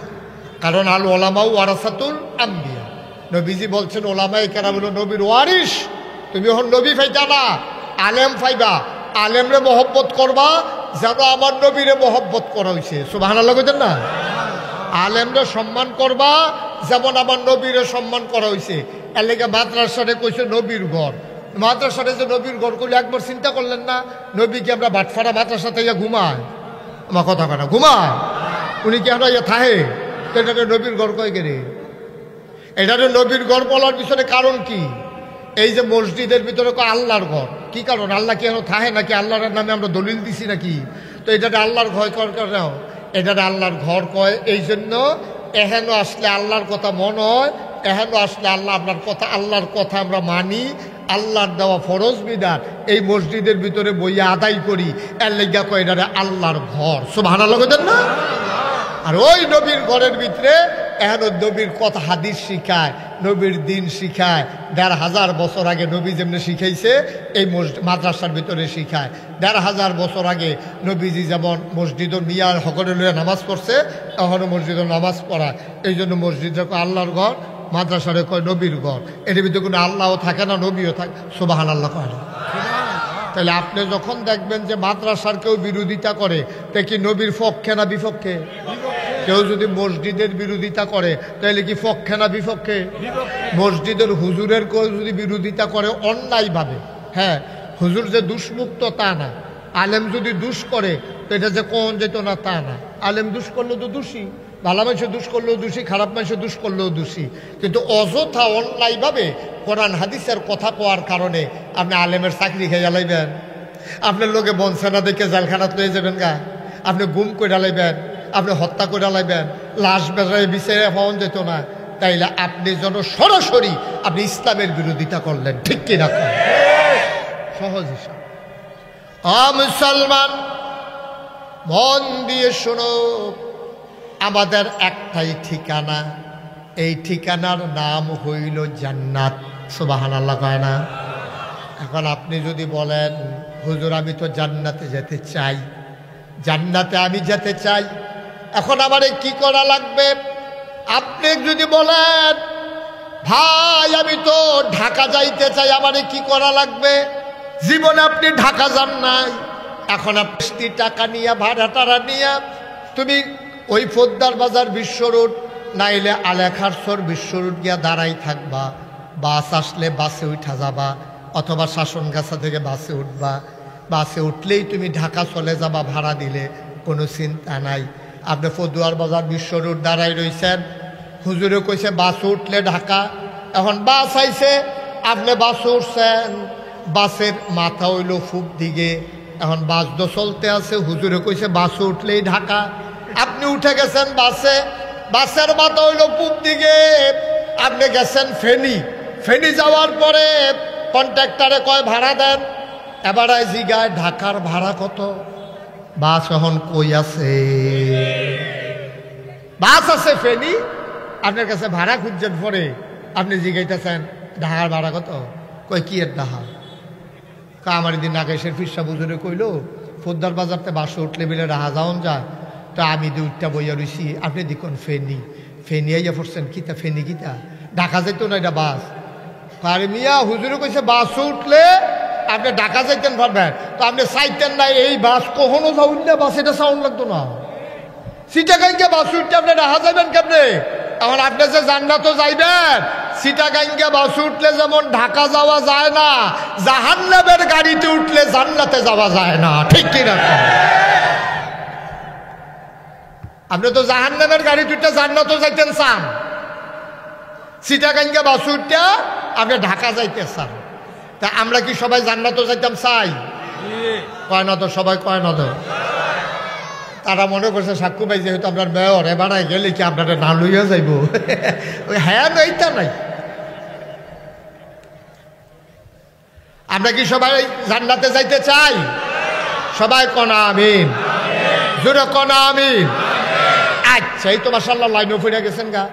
কারণ আল ওলামাউ ওয়ারাসাতুল আম্বিয়া। নবীজি বলছেন ওলামাই কেরাম হলো নবীর ওয়ারিস। তুমি এখন নবী ফাইতা না, আলেম ফাইবা। আলেমরে মহব্বত করবা যেন আমার নবীরে মহব্বত করা হয়েছে। সুবহানাল্লাহ কইতেন না? আলেমরে সম্মান করবা যেমন আমার নবীরে সম্মান করা হয়েছে। এর লেগে মাদ্রাসারে কইছে নবীর ঘর। মাদ্রাসারে যে নবীর ঘর করলে একবার চিন্তা করলেন না? নবীকে আমরা বাটফারা মাদ্রাসাতে ইয়া ঘুমায়, আমার কথা কেনা ঘুমায়, উনি কি আমরা ইয়া থাহে? তো এটাকে নবীর ঘর কয় গেলে, এটাকে নবীর ঘর বলার পিছনে কারণ কি? এই যে মসজিদের ভিতরে আল্লাহর ঘর, কি কারণ? আল্লাহ কি এখন থাহে নাকি? আল্লাহর নামে আমরা দলিল দিছি নাকি? তো এটাকে আল্লাহর ঘর কর কেন? এটাকে আল্লাহর ঘর কয় এই জন্য, এহেন আসলে আল্লাহর কথা মনে হয়, এহেন আসলে আল্লাহ আপনার কথা, আল্লাহর কথা আমরা মানি, আল্লাহর দেওয়া ফরজ বিধান এই মসজিদের ভিতরে বইয়া আদায় করি। এর লেগা কয় এটারে আল্লাহর ঘর। সুবহানাল্লাহ কইতেন না? আর ওই নবীর ঘরের ভিতরে এখন নবীর কথা হাদিস শিখায়, নবীর দিন শিখায়। ১৫০০ বছর আগে নবী যেমনি শিখাইছে, এই মাদ্রাসার ভিতরে শিখায়। ১৫০০ বছর আগে নবীজি যেমন মসজিদ মিয়ার হকরে লইয়া নামাজ পড়ছে, এখনও মসজিদে নামাজ পড়া। এই জন্য মসজিদে আল্লাহর ঘর, মাদ্রাসারে কয় নবীর ঘর। এর ভিতরে কোনো আল্লাহও থাকে না, নবীও থাকে। সুবহানাল্লাহ কয় না? তাহলে আপনি যখন দেখবেন যে মাদ্রাসার কেউ বিরোধিতা করে তা কি নবীর পক্ষে না বিপক্ষে? কেউ যদি মসজিদের বিরোধিতা করে তাহলে কি পক্ষে না বিপক্ষে? মসজিদের হুজুরের কেউ যদি বিরোধিতা করে অন্যায়ভাবে, হ্যাঁ, হুজুর যে দুষ্মুক্ত তা না, আলেম যদি দুষ করে তো এটা যে কোন যেত না তা না। আলেম দুষ করলেও তো দোষী, ভালো মানুষের দুষ করলেও দোষী, খারাপ মানুষের দুষ করলেও দোষী। কিন্তু অযথা অন্যায়ভাবে কোরআন হাদিসের কথা কোয়ার কারণে আপনি আলেমের চাকরি খেয়ে জ্বালাইবেন, আপনার লোকে বনসেনা দেখে জেলখানাত লয়ে যাবেন গা, আপনি গুম করে ঢালাইবেন, আপনি হত্যা করে ঢালাইবেন, লাশ বেজায় বিচারে পাওয়া যেত না। তাইলে আপনি যেন সরাসরি আপনি ইসলামের বিরোধিতা করলেন, ঠিক কিনা? সহজ হিসাব। মুসলমান মন দিয়ে শোনো, আমাদের একটাই ঠিকানা, এই ঠিকানার নাম হইল জান্নাত। সুবহানাল্লাহ কয় না? এখন আপনি যদি বলেন হুজুর আমি তো জান্নাতে যেতে চাই, জান্নাতে আমি যেতে চাই, এখন আমারে কি করা লাগবে? আপনি যদি বলেন ভাই আমি তো ঢাকা যাইতে চাই, আমারে কি করা লাগবে? জীবনে আপনি ঢাকা যান নাই, এখন আপনি টাকা নিয়ে ভাড়া টাড়া নিয়ে তুমি ওই ফোদ্দার বাজার বিশ্ব রোড নাইলে আলেখারসর বিশ্ব রোড গিয়া দাঁড়াই থাকবা, বাস আসলে বাসে উঠা যাবা, অথবা শাসনগাছা থেকে বাসে উঠবা, বাসে উঠলেই তুমি ঢাকা চলে যাবা, ভাড়া দিলে কোনো চিন্তা নাই। আপনি ফদুয়ার বাজার বিশ্ব রোড দাঁড়াই রয়েছেন, হুজুরে কইছে বাস উঠলে ঢাকা, এখন বাস আইছে, আপনি বাসে উঠছেন, বাসের মাথা হইল ফুপ দিকে, এখন বাস তো চলতে আছে, হুজুরে কইছে বাসে উঠলেই ঢাকা, আপনি উঠে গেছেন বাসে, বাসের মাথা হইল পূব দিকে, আপনি গেছেন ফেনী, ফেনী যাওয়ার পরে কন্ট্রাক্টরে কয় ভাড়া দেন, এবার জিগায় ঢাকার ভাড়া কত? বাস এখন কই আছে? বাস আছে ফেনী, আপনার কাছে ভাড়া খুঁজছেন, পরে আপনি জিগাইতেছেন ঢাকার ভাড়া কত? কই কি এর ঢাকা? আমার দিন নাগেশের ফিরসা বুঝুরে কইল ফোদ্দার বাজারতে বাসে উঠলে বিলে রাহা যাওন যায়, তো আমি দুইটা বইয়া রইছি, আপনি দেখুন ফেনী, ফেনী আইয়া পড়ছেন কিতা? ফেনী কিতা? ঢাকা যাইতো না, এটা বাস। আরে মিয়া হুজুরে কইছে বাস উঠলে আপনি ঢাকা যাইতেন পারবেন, তো আপনি চাইতেন না এই বাস কখনো যাউন না, বাস এটা সাউন্ড লাগতো না, সিটাগাঙ্গে বাস উঠতে আপনি ঢাকা যাবেন কেমনে? এখন আপনি যে জান্নাতও যাইবেন, সিটাগাঙ্গে বাস উঠলে যেমন ঢাকা যাওয়া যায় না, জাহান্নামের গাড়িতে উঠলে জান্নাতে যাওয়া যায় না, ঠিক কিনা? আপনি তো জাহান্নামের গাড়িতে উঠতে জান্নাতও যাইতেন চান, সিটাগাঙ্গে বাস উঠতে আপনি ঢাকা যাইতে চান, তা আমরা কি সবাই জান্নাতও যাইতাম চাই? কয় না তো, সবাই কয় না তো। তারা মনে করছে সাক্ষু ভাই যেহেতু আপনার মেয়র, এবারে গেলে কি আপনারা না লইয়া যাইব? ওই হ্যাঁ নইতা নাই। আমরা কি সবাই জান্নাতে যাইতে চাই? সবাই কনা আমিন, জোরে কনা আমিন। আচ্ছা, এই তো মাশাআল্লাহ লাইনও ফিরে গেছেন গা।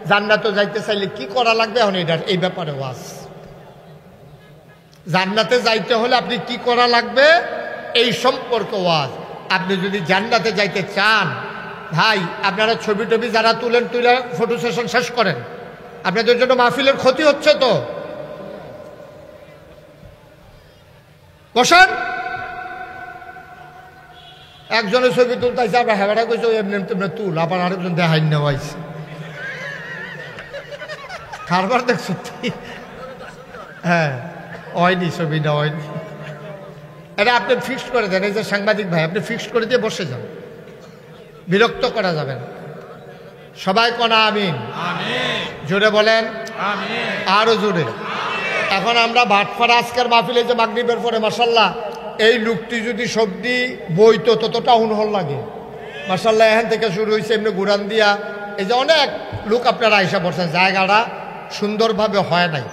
জান্নাতে যাইতে চাইলে কি করা লাগবে? এখন এটার এই ব্যাপারে ওয়াজ। জান্নাতে যাইতে হলে আপনি কি করা লাগবে এই সম্পর্কে ওয়াজ। আপনি যদি জান্নাতে যাইতে চান, ভাই আপনারা ছবি টবি যারা তুলে ফটো সেশন শেষ করেন, আপনাদের জন্য মাহফিলের ক্ষতি হচ্ছে তো। বসেন, একজনের ছবি তুলতেছে, আমরা হেবাটা কইছি এমনি তেমনি তুল, আবার আরেকজন দেখাই নেওয়াইছে, কারবার দেখছো? হ্যাঁ, হয়নি, ছবিটা হয়নি। এটা আপনি ফিক্সড করে দেন, এই যে সাংবাদিক ভাই, আপনি ফিক্সড করে দিয়ে বসে যান, বিরক্ত করা যাবে না। সবাই কনা আমিন, জোরে বলেন আরো জোরে। এখন আমরা ভাটপাড়া আজকের মাহফিলে যে মাগরিবের পরে মাশাআল্লাহ এই লোকটি যদি সবজি বইতো তত টাউন হল লাগে মাশাআল্লাহ। এখান থেকে শুরু হয়েছে এমনি ঘুরান দিয়া, এই যে অনেক লোক আপনারা আইসা পড়ছেন। জায়গাটা সুন্দরভাবে হয় নাই,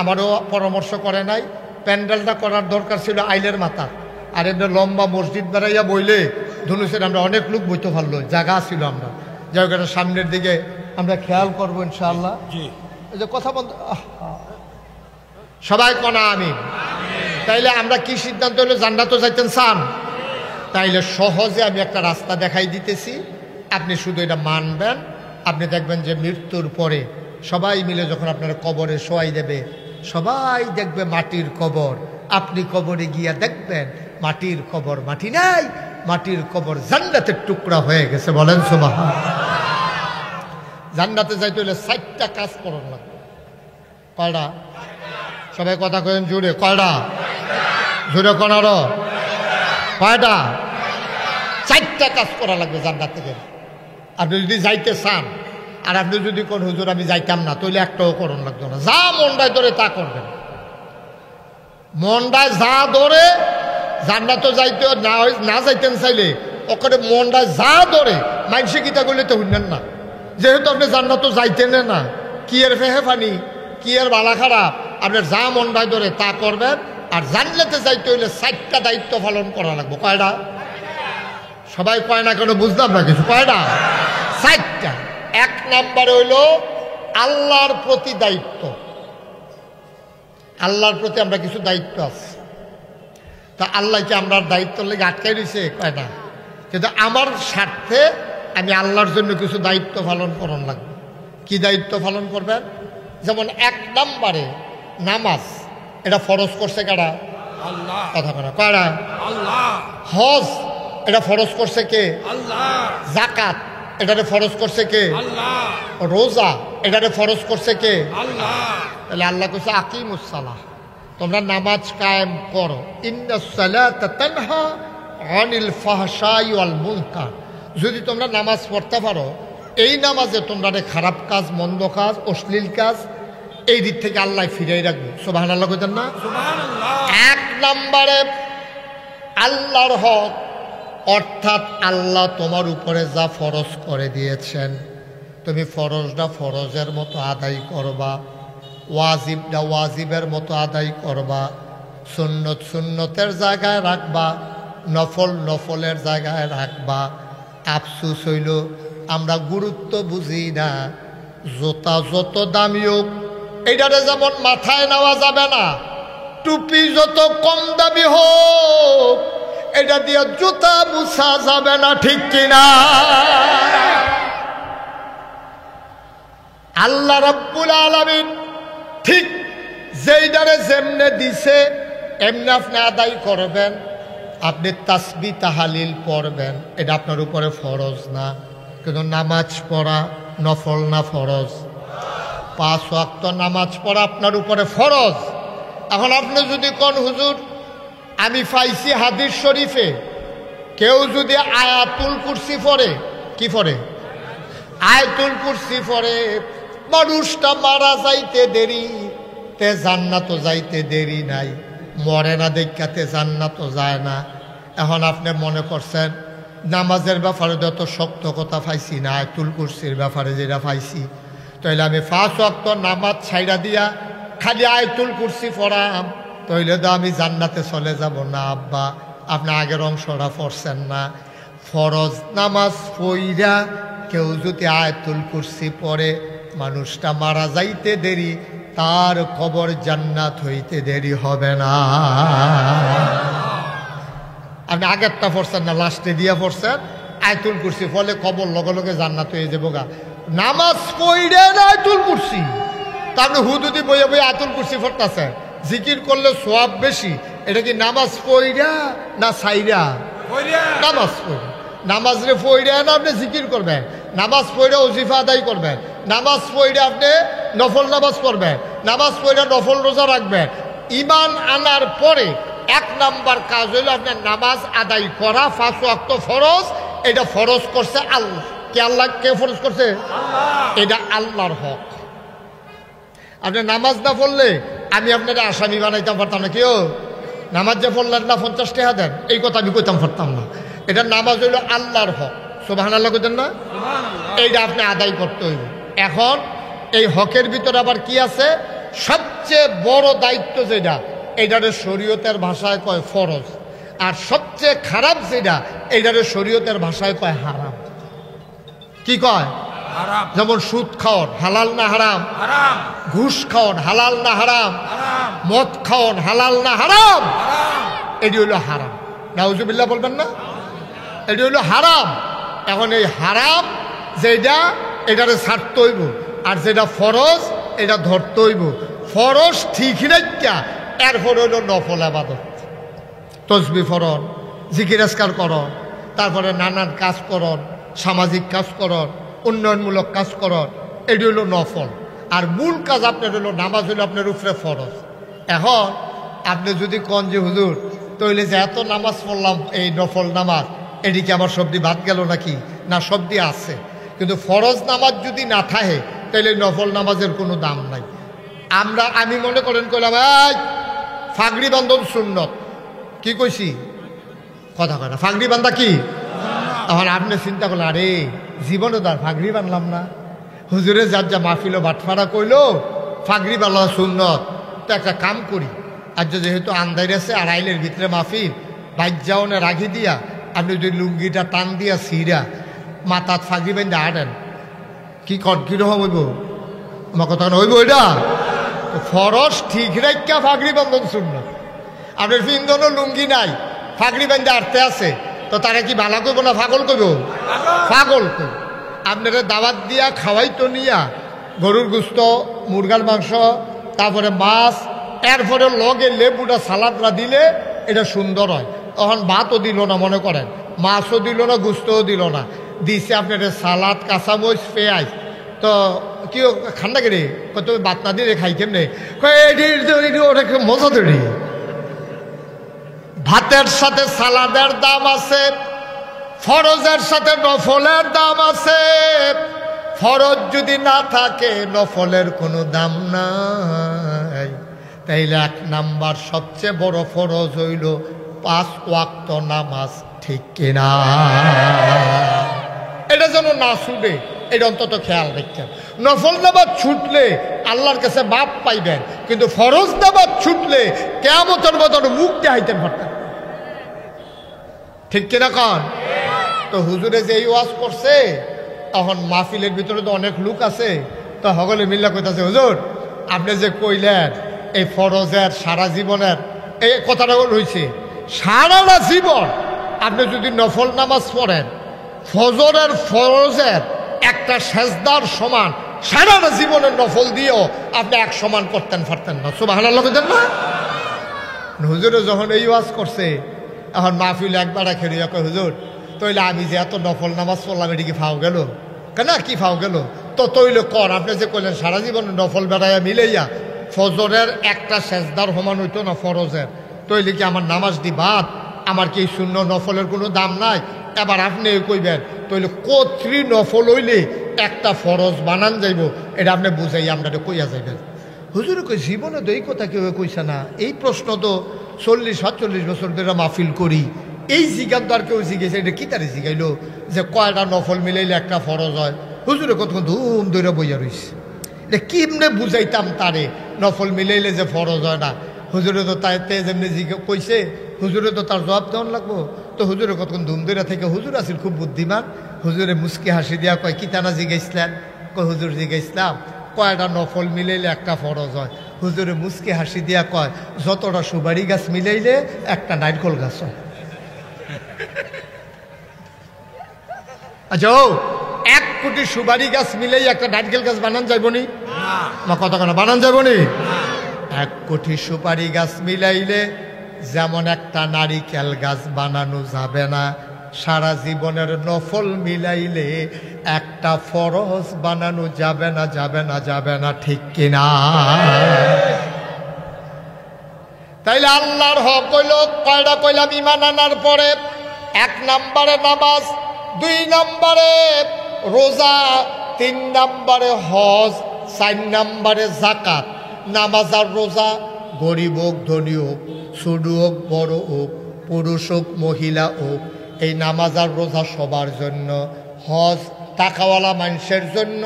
আমারও পরামর্শ করে নাই। প্যান্ডেলটা করার দরকার ছিল আইলের মাথা, আর এমনি লম্বা মসজিদ বেড়াইয়া বইলে ধনুষের আমরা অনেক লোক বইতে পারলো, জায়গা ছিল। আমরা যাই হোক, সামনের দিকে আমরা খেয়াল করবো ইনশাআল্লাহ। এই যে কথা বলতে সবাই কনা আমিন। তাইলে আমরা কি সিদ্ধান্ত হলো? জান্নাতও যাইতেন চান? তাইলে সহজে আমি একটা রাস্তা দেখাই দিতেছি, আপনি শুধু এটা মানবেন। আপনি দেখবেন যে মৃত্যুর পরে সবাই মিলে যখন আপনারা কবরে শোয়াই দেবে, সবাই দেখবে মাটির কবর, আপনি কবরে গিয়া দেখবেন মাটির কবর মাটি নাই, মাটির কবর জান্নাতের টুকরা হয়ে গেছে। বলেন সুবহান। জান্নাতে যাইতে হলে 4টা কাজ করার লাগবে। কয়টা? সবাই কথা কেন জুড়ে, কয়টা? জুড়ে কোনারো কয়টা? 4টা কাজ করা লাগবে জান্নাতে গেলে। আপনি যদি যাইতে চান, আর আপনি যদি কোন হুজুর আমি যাইতাম না, তাহলে একটাও করণ লাগতো না। যা মনটায় ধরে তা করবেন। মনটায় যা ধরে জান্নাত যাইতে না যাইতেন চাইলে ওখানে মনটায় যা ধরে মানসিক গীতা করলে তো শুনলেন না। যেহেতু আপনি জান্নাত যাইতেন না, কি এর ফেহে ফানি, কি এর বালা খারাপ, আপনার যা মনটায় ধরে তা করবেন। আর জান্নাতে যাইতে হইলে 4টা দায়িত্ব পালন করা লাগবে। কয়টা? সবাই কয় না কেন বুঝলাম না কিছু। কয়টা? 4টা। 1 নম্বরে হইল আল্লাহর প্রতি দায়িত্ব। আল্লাহর প্রতি আমরা কিছু দায়িত্ব আছে। তা আল্লাহকে আমরা দায়িত্ব লেগে আটকাই দিয়েছে কয়টা? কিন্তু আমার স্বার্থে আমি আল্লাহর জন্য কিছু দায়িত্ব পালন করার লাগবে। কি দায়িত্ব পালন করবেন? যেমন 1 নম্বরে নামাজ, এটা ফরজ করছে কারা? আল্লাহ। কথা বলা কয়টা? আল্লাহ। হজ, এটা ফরজ করছে কে? আল্লাহ। যাকাত, এটারে ফরজ করছে কে? আল্লাহ। রোজা, এটারে ফরজ করছে কে? আল্লাহ। তাহলে আল্লাহ কইছে আকিমুস সালাহ, তোমরা নামাজ কায়েম করো। ইন্নাস সালাতা তানহা আনিল ফাহশাই ওয়াল মুনকার। যদি তোমরা নামাজ পড়তে পারো, এই নামাজে তোমরা খারাপ কাজ, মন্দ কাজ, অশ্লীল কাজ, এই দিক থেকে আল্লাহ ফিরাই রাখবে। সুবহানাল্লাহ কইতেন না? সুবহানাল্লাহ। 1 নম্বরে আল্লাহর হক, অর্থাৎ আল্লাহ তোমার উপরে যা ফরজ করে দিয়েছেন তুমি ফরজটা ফরজের মতো আদায় করবা, ওয়াজিবটা ওয়াজিবের মতো আদায় করবা, সুন্নত সুন্নতের জায়গায় রাখবা, নফল নফলের জায়গায় রাখবা। আফসুস হইল আমরা গুরুত্ব বুঝি না। জোতা যত দামি হোক এটারে যেমন মাথায় নেওয়া যাবে না, টুপি যত কম দামি হোক এটা দিয়ে জুতা মুছা যাবে না, ঠিক কিনা? আল্লাহ রাব্বুল আলামিন ঠিক যেইটারে যেমনে দিছে এমনি আপনি আদায় করবেন। আপনি তাসবিহ তাহালিল পড়বেন, এটা আপনার উপরে ফরজ না। কিন্তু নামাজ পড়া নফল না ফরজ? 5 ওয়াক্ত নামাজ পড়া আপনার উপরে ফরজ। এখন আপনি যদি কোন হুজুর আমি পাইছি হাদিস শরীফে কেউ যদি আয়াতুল কুরসি পড়ে, কি পড়ে? আয়াতুল কুরসি পড়ে, মানুষটা মারা যাইতে দেরি তে জান্নাতও যাইতে দেরি নাই, মরে না দেখাতে জান্নাতও যায় না। এখন আপনি মনে করছেন নামাজের ব্যাপারে যত শক্ত কথা পাইছি না, আয়াতুল কুরসির ব্যাপারে যেটা পাইছি, তাইলে আমি 5 ওয়াক্ত নামাজ ছাইড়া দিয়া খালি আয়াতুল কুরসি পড়াম, তাইলে তো আমি জান্নাতে চলে যাব না। আব্বা, আপনি আগের অংশটা পড়ছেন না। ফরজ নামাজ পইরা কেউ যদি আয়াতুল কুরসি পড়ে মানুষটা মারা যাইতে দেরি, তার কবর জান্নাত হইতে দেরি হবে না। আপনি আগেরটা পড়ছেন না, লাস্টে দিয়া পড়ছেন আয়াতুল কুরসি, ফলে কবর লগে লগে জান্নাত হয়ে যাবো গা। নামাজ পইরা না আয়াতুল কুরসি, তা আপনি হুদুদি বইয়ে বইয়ে আয়াতুল কুরসি পড়তেছে, জিকির করলে সওয়াব বেশি। এটা কি নামাজ পইরা না সাইরা? নামাজ পড়ে। নামাজ রে পইরা না আপনি জিকির করবেন, নামাজ পড়ে ওজিফা আদায় করবেন, নামাজ পড়ে আপনি নফল নামাজ পড়বেন, নামাজ পড়ে নফল রোজা রাখবেন। ঈমান আনার পরে 1 নাম্বার কাজ হইল আপনার নামাজ আদায় করা। 5 ওয়াক্ত ফরজ, এটা ফরজ করছে আল্লাহ। কে? আল্লাহ। কে ফরজ করছে? আল্লাহ। এটা আল্লাহর হক। আপনি নামাজ না পড়লে আমি আপনাকে আসামি বানাইতে পারতাম না। কেউ নামাজ যে পড়লেন না 50 টাকা দেন, এই কথা আমি কইতাম পারতাম না। এটা নামাজ হইল আল্লাহর হক। সুবহানাল্লাহ কইতেন না? এইটা আপনি আদায় করতে হইব। এখন এই হকের ভিতরে আবার কি আছে? সবচেয়ে বড় দায়িত্ব যেটা, এইটারে শরীয়তের ভাষায় কয় ফরজ। আর সবচেয়ে খারাপ যেটা, এইটারে শরীয়তের ভাষায় কয় হারাম। কি কয়? হারাম। যেমন সুদ খাওয়ান হালাল না হারাম? হারাম। ঘুষ খাওয়ান হালাল না হারাম? হারাম। মদ খাওয়ান হালাল না হারাম? হারাম। এটি হইল হারাম। নাউজুবিল্লাহ বলবেন না? এটি হইল হারাম। এখন এই হারাম যেটা, এটারে ছাড়তে হইব। আর যেটা ফরজ, এটা ধরতে হইব। ফরজ ঠিক রাখা এরপর হইল নফল আবাদত, তসবি ফরন, জিকির আজকার করন, তারপরে নানান কাজ করন, সামাজিক কাজ করন, উন্নয়নমূলক কাজ করন, এটি হলো নফল। আর মূল কাজ আপনার হলো নামাজ, হলো আপনার উপরে ফরজ। এখন আপনি যদি কন যে হুজুর তইলে যে এত নামাজ পড়লাম এই নফল নামাজ, এদিকে আমার সবদি বাদ গেল নাকি? না, সবদি আছে, কিন্তু ফরজ নামাজ যদি না থাকে তাহলে নফল নামাজের কোনো দাম নাই। আমি মনে করেন কইলাম এই ফাগড়ি বান্ধব সুন্নত, কি কইছি? কথা কয় না, ফাগড়ি বান্ধা কি? এখন আপনি চিন্তা করলেন আরে জীবনে তার ফাগড়ি বানলাম না, হুজুরে যার যা মাহফিল বাটফাড়া কইলো ফাগড়ি বালা সুন্নত, তো একটা কাম করি, আর যেহেতু আন্দাইর আছে আর আইলের ভিতরে মাহফিল বাইক যাওনে রাখি দিয়া আপনি যদি লুঙ্গিটা টান দিয়া সিরা মাথাত ফাগড়ি বেঁধে আটেন, কি কিরকম হইব? আমার কথা হইব? এটা ফরজ ঠিক রেখা ফাগড়ি বান্ধন সুন্নত। আপনার পিন্ধন লুঙ্গি নাই, ফাগড়ি বেঁধে আটতে আছে, তো তারা কি বালা করবো না পাগল করব? পাগল করব। আপনারা দাওয়াত দিয়া খাওয়াই তো নিয়া গরুর গোস্ত, মুরগার মাংস, তারপরে মাছ, এরপরে লগে লেবুটা সালাদরা দিলে এটা সুন্দর হয়। তখন ভাতও দিল না, মনে করেন মাছও দিল না, গোস্তও দিল না, দিছে আপনার সালাদ, কাঁচামরিচ, পেঁয়াজ। তো কি খান্ডা কেড়ে কত বাত না দিয়ে খাই কেমনে? ওটা মজা তৈরি। ভাতের সাথে সালাদের দাম আছে, ফরজের সাথে নফলের দাম আছে। ফরজ যদি না থাকে নফলের কোনো দাম নাই। তাইলে 1 নাম্বার সবচেয়ে বড় ফরজ হইল 5 ওয়াক্ত নামাজ, ঠিক কিনা? এটা যেন না ছুটে, এটা অন্তত খেয়াল রাখছেন। নফল নামাজ ছুটলে আল্লাহর কাছে মাপ পাইবেন, কিন্তু ফরজ নামাজ ছুটলে কিয়ামতের মতন মুখ দেখাইতে পারতেন, ঠিক কিনা কন? তো হুজুরে যে এই ওয়াজ করছে, তখন মাহফিলের ভিতরে তো অনেক লোক আছে, তো সকলে মিল্লা কইতাছে হুজুর আপনি যে কইলেন এই ফরজের সারা জীবনের এই কথাটা হয়েছে, সারাটা জীবন আপনি যদি নফল নামাজ পড়েন ফজরের ফরজের একটা সেজদার সমান সারাটা জীবনের নফল দিয়েও আপনি এক সমান করতেন পারতেন না। সুবহানাল্লাহ কইতেন না? হুজুরে যখন এই ওয়াজ করছে, এখন মাহফিল একবার খেয়ে কয় হুজুর তইলে আমি যে এত নফল নামাজ পড়লাম এটি কি ফাও গেল? কেন কি ফাও গেল? তো তৈলে কর, আপনি যে কইলেন সারা জীবনে নফল বেড়াইয়া মিলাইয়া ফজরের একটা সেজদার সমান হইতো না ফরজের, তৈলে কি আমার নামাজ দি বাদ? আমার কি শূন্য নফলের কোনো দাম নাই? এবার আপনি কইবেন তৈলে কত্রি নফল হইলে একটা ফরজ বানান যাইব, এটা আপনি বুঝাই আমরা কইয়া যাইবেন। হুজুরে কই জীবনে তো এই কথা কেউ কইছে না। এই প্রশ্ন তো 40-47 বছর ধরে মাহফিল করি, এই জিজ্ঞান তো আর কেউ জিজ্ঞেস, এটা কি তারে জিগাইলো যে কয়টা নফল মিলাইলে একটা ফরজ হয়? হুজুরে কত ধুম ধরে বইয়া রইছে, এটা কিমনে বুঝাইতাম তারে নফল মিলাইলে যে ফরজ হয় না? হুজুরে তো তাইতে যেমনি কইছে, হুজুরে তো তার জবাব দেওয়ান লাগবো। তো হুজুরে কতক্ষণ ধুম ধরে থেকে, হুজুর আছিল খুব বুদ্ধিমান, হুজুরে মুস্কি হাসি দিয়া কয় কি টানা জিগাইছিলেন? কয় হুজুর জিগাইছিলাম কয়টা নফল মিলাইলে একটা ফরজ হয়? হুজুরে মুস্কি হাসি দিয়া কয় যতটা সুপারি গাছ মিলাইলে একটা নারকল গাছ হয়। আচ্ছা, 1 কোটি সুপারি গাছ মিলেই একটা নারকেল গাছ বানান যাইবনি? না, কথা কেন বানান যাইবনি? 1 কোটি সুপারি গাছ মিলাইলে যেমন একটা নারিকেল গাছ বানানো যাবে না, সারা জীবনের নফল মিলাইলে একটা ফরজ বানানো যাবে না, যাবে না, যাবে না, ঠিক কিনা? তাইলে আল্লাহর হক হইল কয়টা কইলাম ঈমান আনার পরে? 1 নম্বরে নামাজ, 2 নম্বরে রোজা, 3 নম্বরে হজ, 4 নম্বরে যাকাত। নামাজ আর রোজা গরিব হোক ধনী হোক, ছোট হোক বড় হোক, পুরুষ হোক মহিলা হোক, এই নামাজ আর রোজা সবার জন্য। হজ টাকাওয়ালা মানুষের জন্য।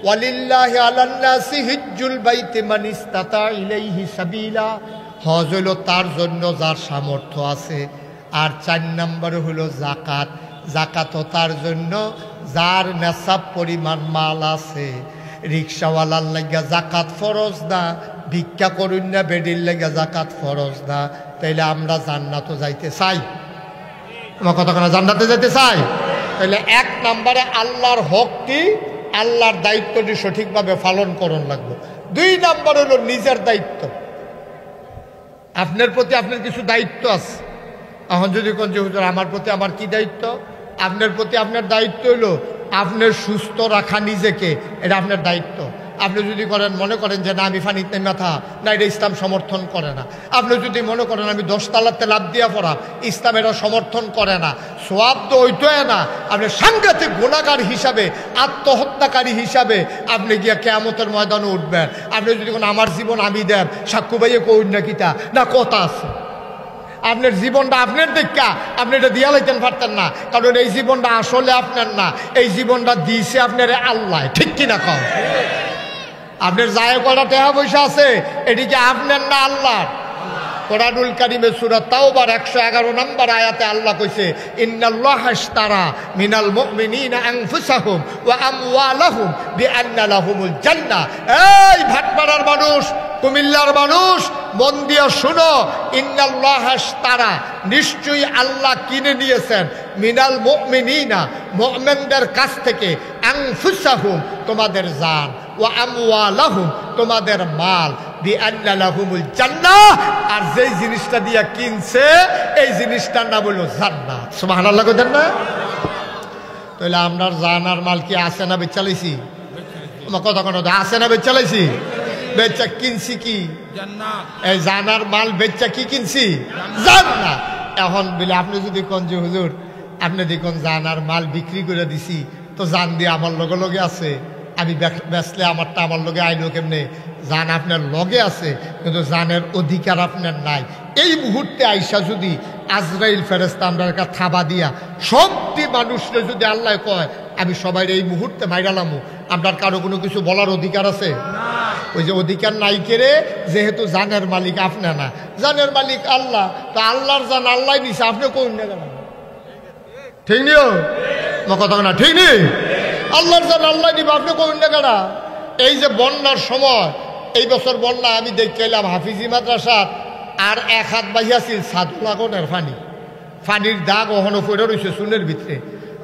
ওয়ালিল্লাহি আলান নাসি হিজ্জুল বাইতি মান ইসতাতা ইলাইহি সাবিলা। হজ হইল তার জন্য যার সামর্থ্য আছে। আর 4 নম্বরে হলো যাকাত। যাকাতও তার জন্য যার নেশাব পরিমাণ মাল আছে। রিক্সাওয়ালার লাগিয়া যাকাত ফরজ না, ভিক্ষা করুন না বেডির লাগিয়া যাকাত ফরজ না। তাইলে আমরা জান্নাতও যাইতে চাই, আমার কথা কেন জান্নাতে যাইতে চাই? তাহলে 1 নম্বরে আল্লাহর হকটি, আল্লাহর দায়িত্বটি সঠিকভাবে পালন করণ লাগবে। 2 নম্বর হলো নিজের দায়িত্ব। আপনার প্রতি আপনার কিছু দায়িত্ব আছে। এখন যদি কোন যে হুজুর আমার প্রতি আমার কি দায়িত্ব, আপনার প্রতি আপনার দায়িত্ব হলো আপনার সুস্থ রাখা নিজেকে, এটা আপনার দায়িত্ব। আপনি যদি মনে করেন যে না আমি ফানিতে মাথা, না এটা ইসলাম সমর্থন করে না। আপনি যদি মনে করেন আমি 10 তালাতে লাভ দিয়া পড়া, ইসলাম এটা সমর্থন করে না। সোয়াব তো ওইটাই না, আপনি সাংঘাতিক গুনাহগার হিসাবে, আত্মহত্যাকারী হিসাবে আপনি গিয়া কিয়ামতের ময়দানে উঠবেন। আপনি যদি কোন আমার জীবন আমি দেব, সাক্ষ্য ভাইয়ে কই না কিতা না কথা আছে। আপনার জীবনটা আপনার দেখা আপনি এটা দিয়া লাইতেন পারতেন না, কারণ এই জীবনটা আসলে আপনার না, এই জীবনটা দিয়েছে আপনার আল্লাহ। ঠিক কিনা কম? আপনার যায় কটা টাকা পয়সা আছে, এটিকে আপনার না আল্লাহর? কোরআনুল কারীমে সূরা তাওবার 111 নম্বর আয়াতে আল্লাহ কইছে ইন্নাল্লাহা ইশতারা মিনাল মুমিনিনা আনফুসাহুম ওয়া আমওয়ালাহুম বিআন্না লাহুমুল জান্নাহ। এই ভাটপাড়ার মানুষ, কুমিল্লার মানুষ, মন দিয়ে শুনো, ইন্নাল্লাহা ইশতারা, নিশ্চয়ই আল্লাহ কিনে নিয়েছেন, মিনাল মুমিনিনা, মুমিনদের কাছ থেকে, আনফুসাহুম তোমাদের জান, ওয়া আমওয়ালাহুম তোমাদের মাল, বিআন্না লাহুমুল জান্নাহ, আর যেই জিনিসটা দিয়া কিনছে এই জিনিসটার নাম হলো জান্নাত। সুবহানাল্লাহ কইতেন না? তাহলে আপনার জান আর মাল কি আছে না বেচালাইছি? আমার কথা কোনো আছে না বেচালাইছি? বেচা কিনছি কি? জান্নাত। এই জান আর মাল বেচা কি কিনছি? জান্নাত। এখন বলে আপনি যদি কোন যে হুজুর আপনি দেখুন জান আর মাল বিক্রি করে দিছি, তো জান দিয়ে আমার লগে লগে আছে, আমি বেচলে আমারটা আমার লগে আইলো কেমনে? জান আপনার লগে আছে, কিন্তু জানের অধিকার আপনার নাই। এই মুহূর্তে আইসা যদি আজরাইল ফেরেশতা আমরার কাছে থাবা দিয়া সবটি মানুষকে যদি আল্লাহ কয় আমি সবাই এই মুহূর্তে মাইরালামু, আপনার কারো কোনো কিছু বলার অধিকার আছে? ওই যে অধিকার নাই কেড়ে, যেহেতু জানের মালিক আপনি না, জানের মালিক আল্লাহ, তো আল্লাহর জান আল্লাহ নিছে, আপনি কোন না গেলেন? ঠিক নিও কথা না? ঠিক নেই? আল্লাহর জান আল্লাহ নিবে, আপনি কোন না গেলা? এই যে বন্যার সময়, এই বছর বন্যা আমি দেখতে এলাম হাফিজি মাদ্রাসার আর 1 হাত বাইয়াছিল সাদুলাগনের পানির দাগ ওখানে পড়ে রয়েছে চুনের ভিতরে।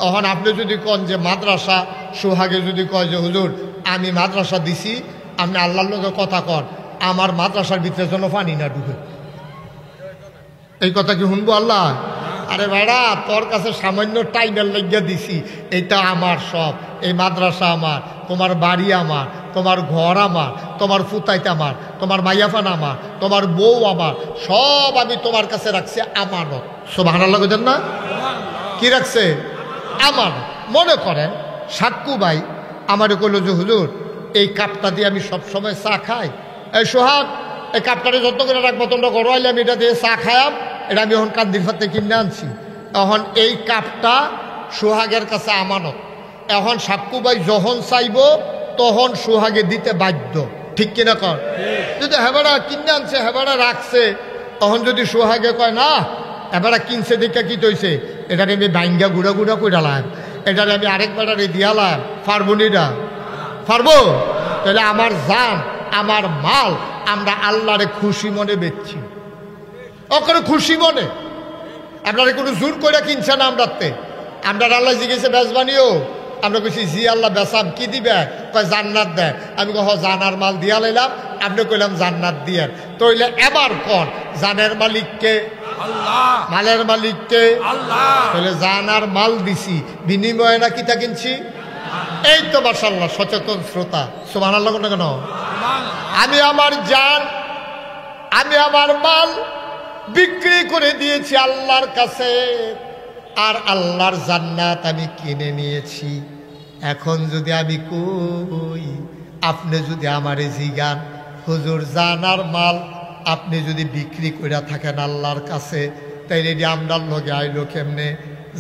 এখন আপনি যদি কন যে মাদ্রাসা সোহাগে যদি কয় যে হুজুর আমি মাদ্রাসা দিছি, আপনি আল্লাহর লোকের কথা কন, আমার মাদ্রাসার ভিতরে যেন পানি না ঢুকে, এই কথা কি শুনবো আল্লাহ? আরে বেড়া, তোর কাছে সামান্য টাইমের লাগিয়া দিছি, এটা আমার সব, এই মাদ্রাসা আমার, তোমার বাড়ি আমার, তোমার ঘর আমার, তোমার ফুতাইতে আমার, তোমার মাইয়াফান আমার, তোমার বউ আমার, সব আমি তোমার কাছে রাখছি আমানত। সুবহানাল্লাহ কইতেন না? কি রাখছে? আমানত। মনে করেন সাক্কু ভাই আমারে কইল যে হুজুর এই কাপটা দিয়ে আমি সবসময় চা খাই, এই সোহাগ এই কাপটারে যত্ন করে রাখবো, তোমরা ঘর আইলে আমি এটা দিয়ে চা খায়াম, এটা আমি এখন কান্দির ফাতে কিনে আনছি। এখন এই কাপটা সোহাগের কাছে আমানত। এখন সাক্কু ভাই যখন চাইব তখন সোহাগে দিতে বাধ্য। ঠিক কিনা কর? যদি হেবারা কিনে আনছে, হেবারা রাখছে, তখন যদি সোহাগে কয় না এবারা কিনছে দেখা কি তৈছে, এটারে আমি বাইঙ্গা গুঁড়া গুঁড়া করে ডালাম, এটারে আমি আরেকবারে দিয়ালাম, পারবো নিরা? পারবো? তাহলে আমার জান আমার মাল আমরা আল্লাহরে খুশি মনে বেচছি, ওখানে খুশি মনে। আপনারা কোনো জোর করে কিনছে না আমরাতে। আমরা আল্লাহ জিজ্ঞেসে বেচবানিও, আমরা কইছি জি আল্লাহ বেচাম, কি দিবে? কয় জান্নাত দেয়। আমি কহ জানার মাল দিয়া লাইলাম, আপনি কইলাম জান্নাত দিয়ে। তইলে এবার কন জানের মালিককে? আল্লাহ। মালের মালিককে? আল্লাহ। তাহলে জানার মাল দিছি, বিনিময়ে না কিতা কিনছি? এই তো মাশাআল্লাহ সচেতন শ্রোতা। সুবহানাল্লাহ কোন কেন? আমি আমার জান, আমি আমার মাল বিক্রি করে দিয়েছি আল্লাহর কাছে, আর আল্লাহর জান্নাত আমি কিনে নিয়েছি। এখন যদি আমি কই, আপনি যদি আমারে জিগান হুজুর জানার মাল আপনি যদি বিক্রি করে থাকেন আল্লাহর কাছে, তাইলে আমরার লগে আইলো কেমনে?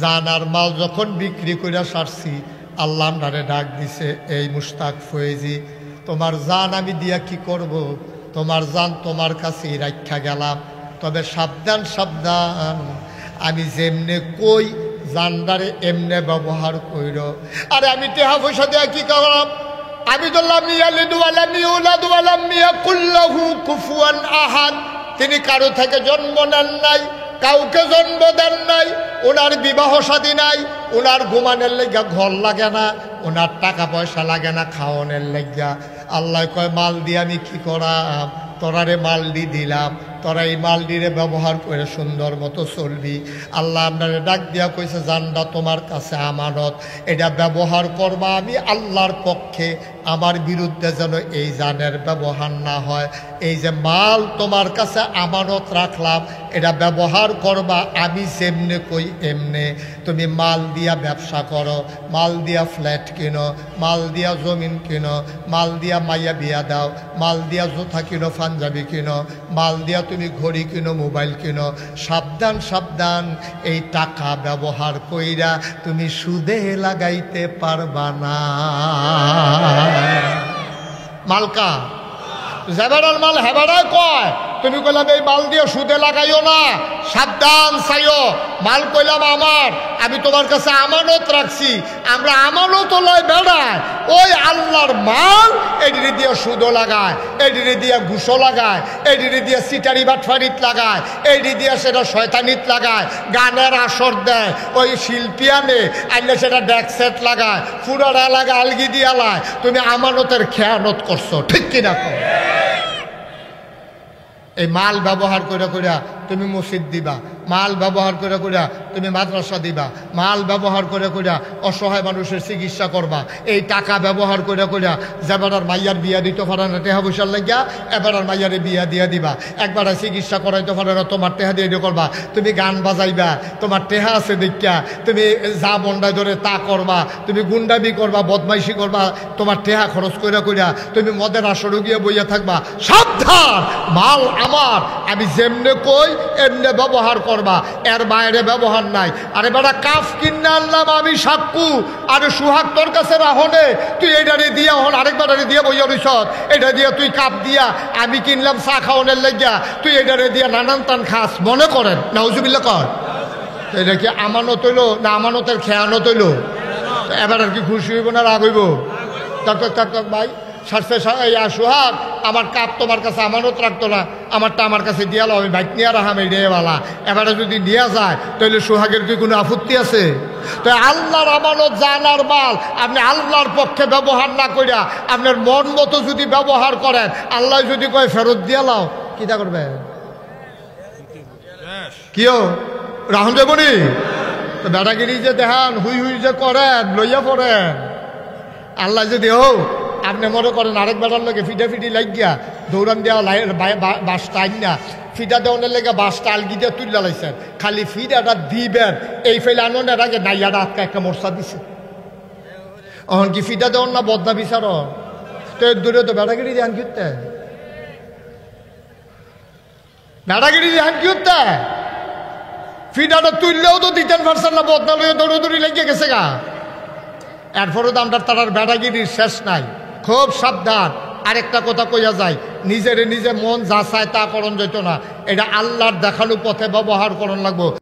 জানার মাল যখন বিক্রি করে সারছি, আল্লাহ আমরারে ডাক দিছে, এই মুশতাক ফয়েজি তোমার জান আমি দিয়া কি করব? তোমার জান তোমার কাছেই রাখা গেলাম, তবে সাবধান সাবধান, আমি যেমনে কই জানদারে এমনে ব্যবহার কইর। আরে আমি টেহা পয়সা দেয়া কি করলাম? আমি তো তিনি কারো থেকে জন্ম নেন নাই, কাউকে জন্ম দেন নাই, ওনার বিবাহ শাদী নাই, ওনার ঘুমানোর লেগা ঘর লাগে না, ওনার টাকা পয়সা লাগে না খাওয়ানোর লেগা। আল্লাহ কয় মাল দিয়ে আমি কি করাম? তোরারে মাল দি দিলাম, তোরা এই মালটিরে ব্যবহার করে সুন্দর মতো চলবি। আল্লাহ আপনারে ডাক দিয়া কইছে জানটা তোমার কাছে আমানত, এটা ব্যবহার করবা আমি আল্লাহর পক্ষে, আমার বিরুদ্ধে যেন এই জানের ব্যবহার না হয়। এই যে মাল তোমার কাছে আমানত রাখলাম, এটা ব্যবহার করবা আমি যেমনে কই এমনে। তুমি মাল দিয়া ব্যবসা করো, মাল দিয়া ফ্ল্যাট কিনো, মাল দিয়া জমিন কিনো, মাল দিয়া মাইয়া বিয়া দাও, মাল দিয়া জুতা কিনো, পাঞ্জাবি কিনো, মাল দিয়া তুমি ঘড়ি কিনো, মোবাইল কিনো। সাবধান সাবধান, এই টাকা ব্যবহার কইরা তুমি সুদে লাগাইতে পারবা না। মালকা জেবারার মাল হেবারায় কয়, তুমি কইলাম এই মাল দিয়ে সুদে লাগাইও না, সাবধান চাইও। মাল কইলাম আমার, আমি তোমার কাছে আমানত রাখছি। আমরা আমানত লয় বেড়ায়, ওই আল্লাহর মাল এডিরে দিয়ে সুদও লাগায়, এডিরে দিয়ে ঘুষও লাগায়, এডিরে দিয়ে সিটারি বাটফারিত লাগায়, এডি দিয়ে সেটা শয়তানিত লাগায়, গানের আসর দেয়, ওই শিল্পী আনে আনলে সেটা ডেকসেট লাগায়, ফুরারা লাগায়, আলগি দিয়া লায়। তুমি আমানতের খেয়ানত করছো, ঠিক কিনা? এই মাল ব্যবহার করে করে তুমি মসজিদ দিবা, মাল ব্যবহার করে করে তুমি মাদ্রাসা দিবা, মাল ব্যবহার করে করে অসহায় মানুষের চিকিৎসা করবা। এই টাকা ব্যবহার করে করে যেবারার মাইয়ার বিয়া দিতে পারে না টেহা পয়সার লাগিয়া, এবারার মাইয়ারে বিয়া দিয়া দিবা। একবার চিকিৎসা করাইতে পারে না, তোমার টেহা দিয়ে দিয়ে করবা। তুমি গান বাজাইবা, তোমার টেহা আছে দেখা, তুমি যা বন্ডায় ধরে তা করবা, তুমি গুন্ডাবি করবা, বদমাইশি করবা, তোমার টেহা খরচ করে কইরা তুমি মদের আসরে গিয়ে বইয়া থাকবা। সাবধান, মাল আমার, আমি যেমনে কই এমনে ব্যবহার করবা, এর বাইরে ব্যবহার নাই। আরে বেটা কাফ কিনে আনলাম আমি সাক্কু, আরে সুহাগ তোর কাছে রাহনে, তুই এইটারে দিয়া হন আরেকবারে দিয়ে বইয়া রইছ, এটা দিয়ে তুই কাপ দিয়া আমি কিনলাম চা খাওয়ানোর লাগিয়া, তুই এইটারে দিয়া নানান টান খাস, মনে করেন নাউজুবিল্লাহ কর। এটা কি আমানত হইল না আমানতের খেয়ানত হইল? এবার আর কি খুশি হইব না রাগ হইব? তাক ভাই সুহাগ আমার কাপ তোমার কাছে আমানত রাখতো না, আমারটা আমার কাছে দিয়ালো, আমি বাইক নিয়ে রাখাম এই রেওয়ালা। এবারে যদি নিয়ে যায় তাহলে সুহাগের কি কোনো আপত্তি আছে? তো আল্লাহর আমানত জানার মাল আপনি আল্লাহর পক্ষে ব্যবহার না করিয়া আপনার মন মতো যদি ব্যবহার করেন, আল্লাহ যদি কয় ফেরত দিয়া লাও, কিটা করবে? কিও রাহুল দেবনি তো বেটাগিরি যে দেখান, হুই হুই যে করেন, লইয়া পড়েন। আল্লাহ যদি হোক আপনি মনে করেন আরেক বেটার লোকে ফিটি লাগিয়া দৌড়ান দেওয়া বাসটা আইন না, ফিটা দেওয়ানের লেগে বাসটা আলগি দিয়ে তুলে লাইছেন, খালি ফিটাটা দিবেন এই ফেলে আনোনের আগে নাইয়াটা আটকা একটা মোর্চা দিছে। অহন কি ফিটা দেওয়ার না বদনা বিচার? তো এর দূরে তো বেটাগিরি ধ্যান কি হতে, বেটাগিরি ধ্যান কি হতে? ফিটাটা তুললেও তো দিতেন পারছেন না, বদনা লইয়া দৌড়ি লেগে গেছে গা। এরপরে তো আমরা তার বেটাগিরির শেষ নাই। খুব সাবধান। আরেকটা কথা কইয়া যায়, নিজের নিজে মন যা চায় তা করণ যেত না, এটা আল্লাহর দেখানো পথে ব্যবহার করণ লাগবো।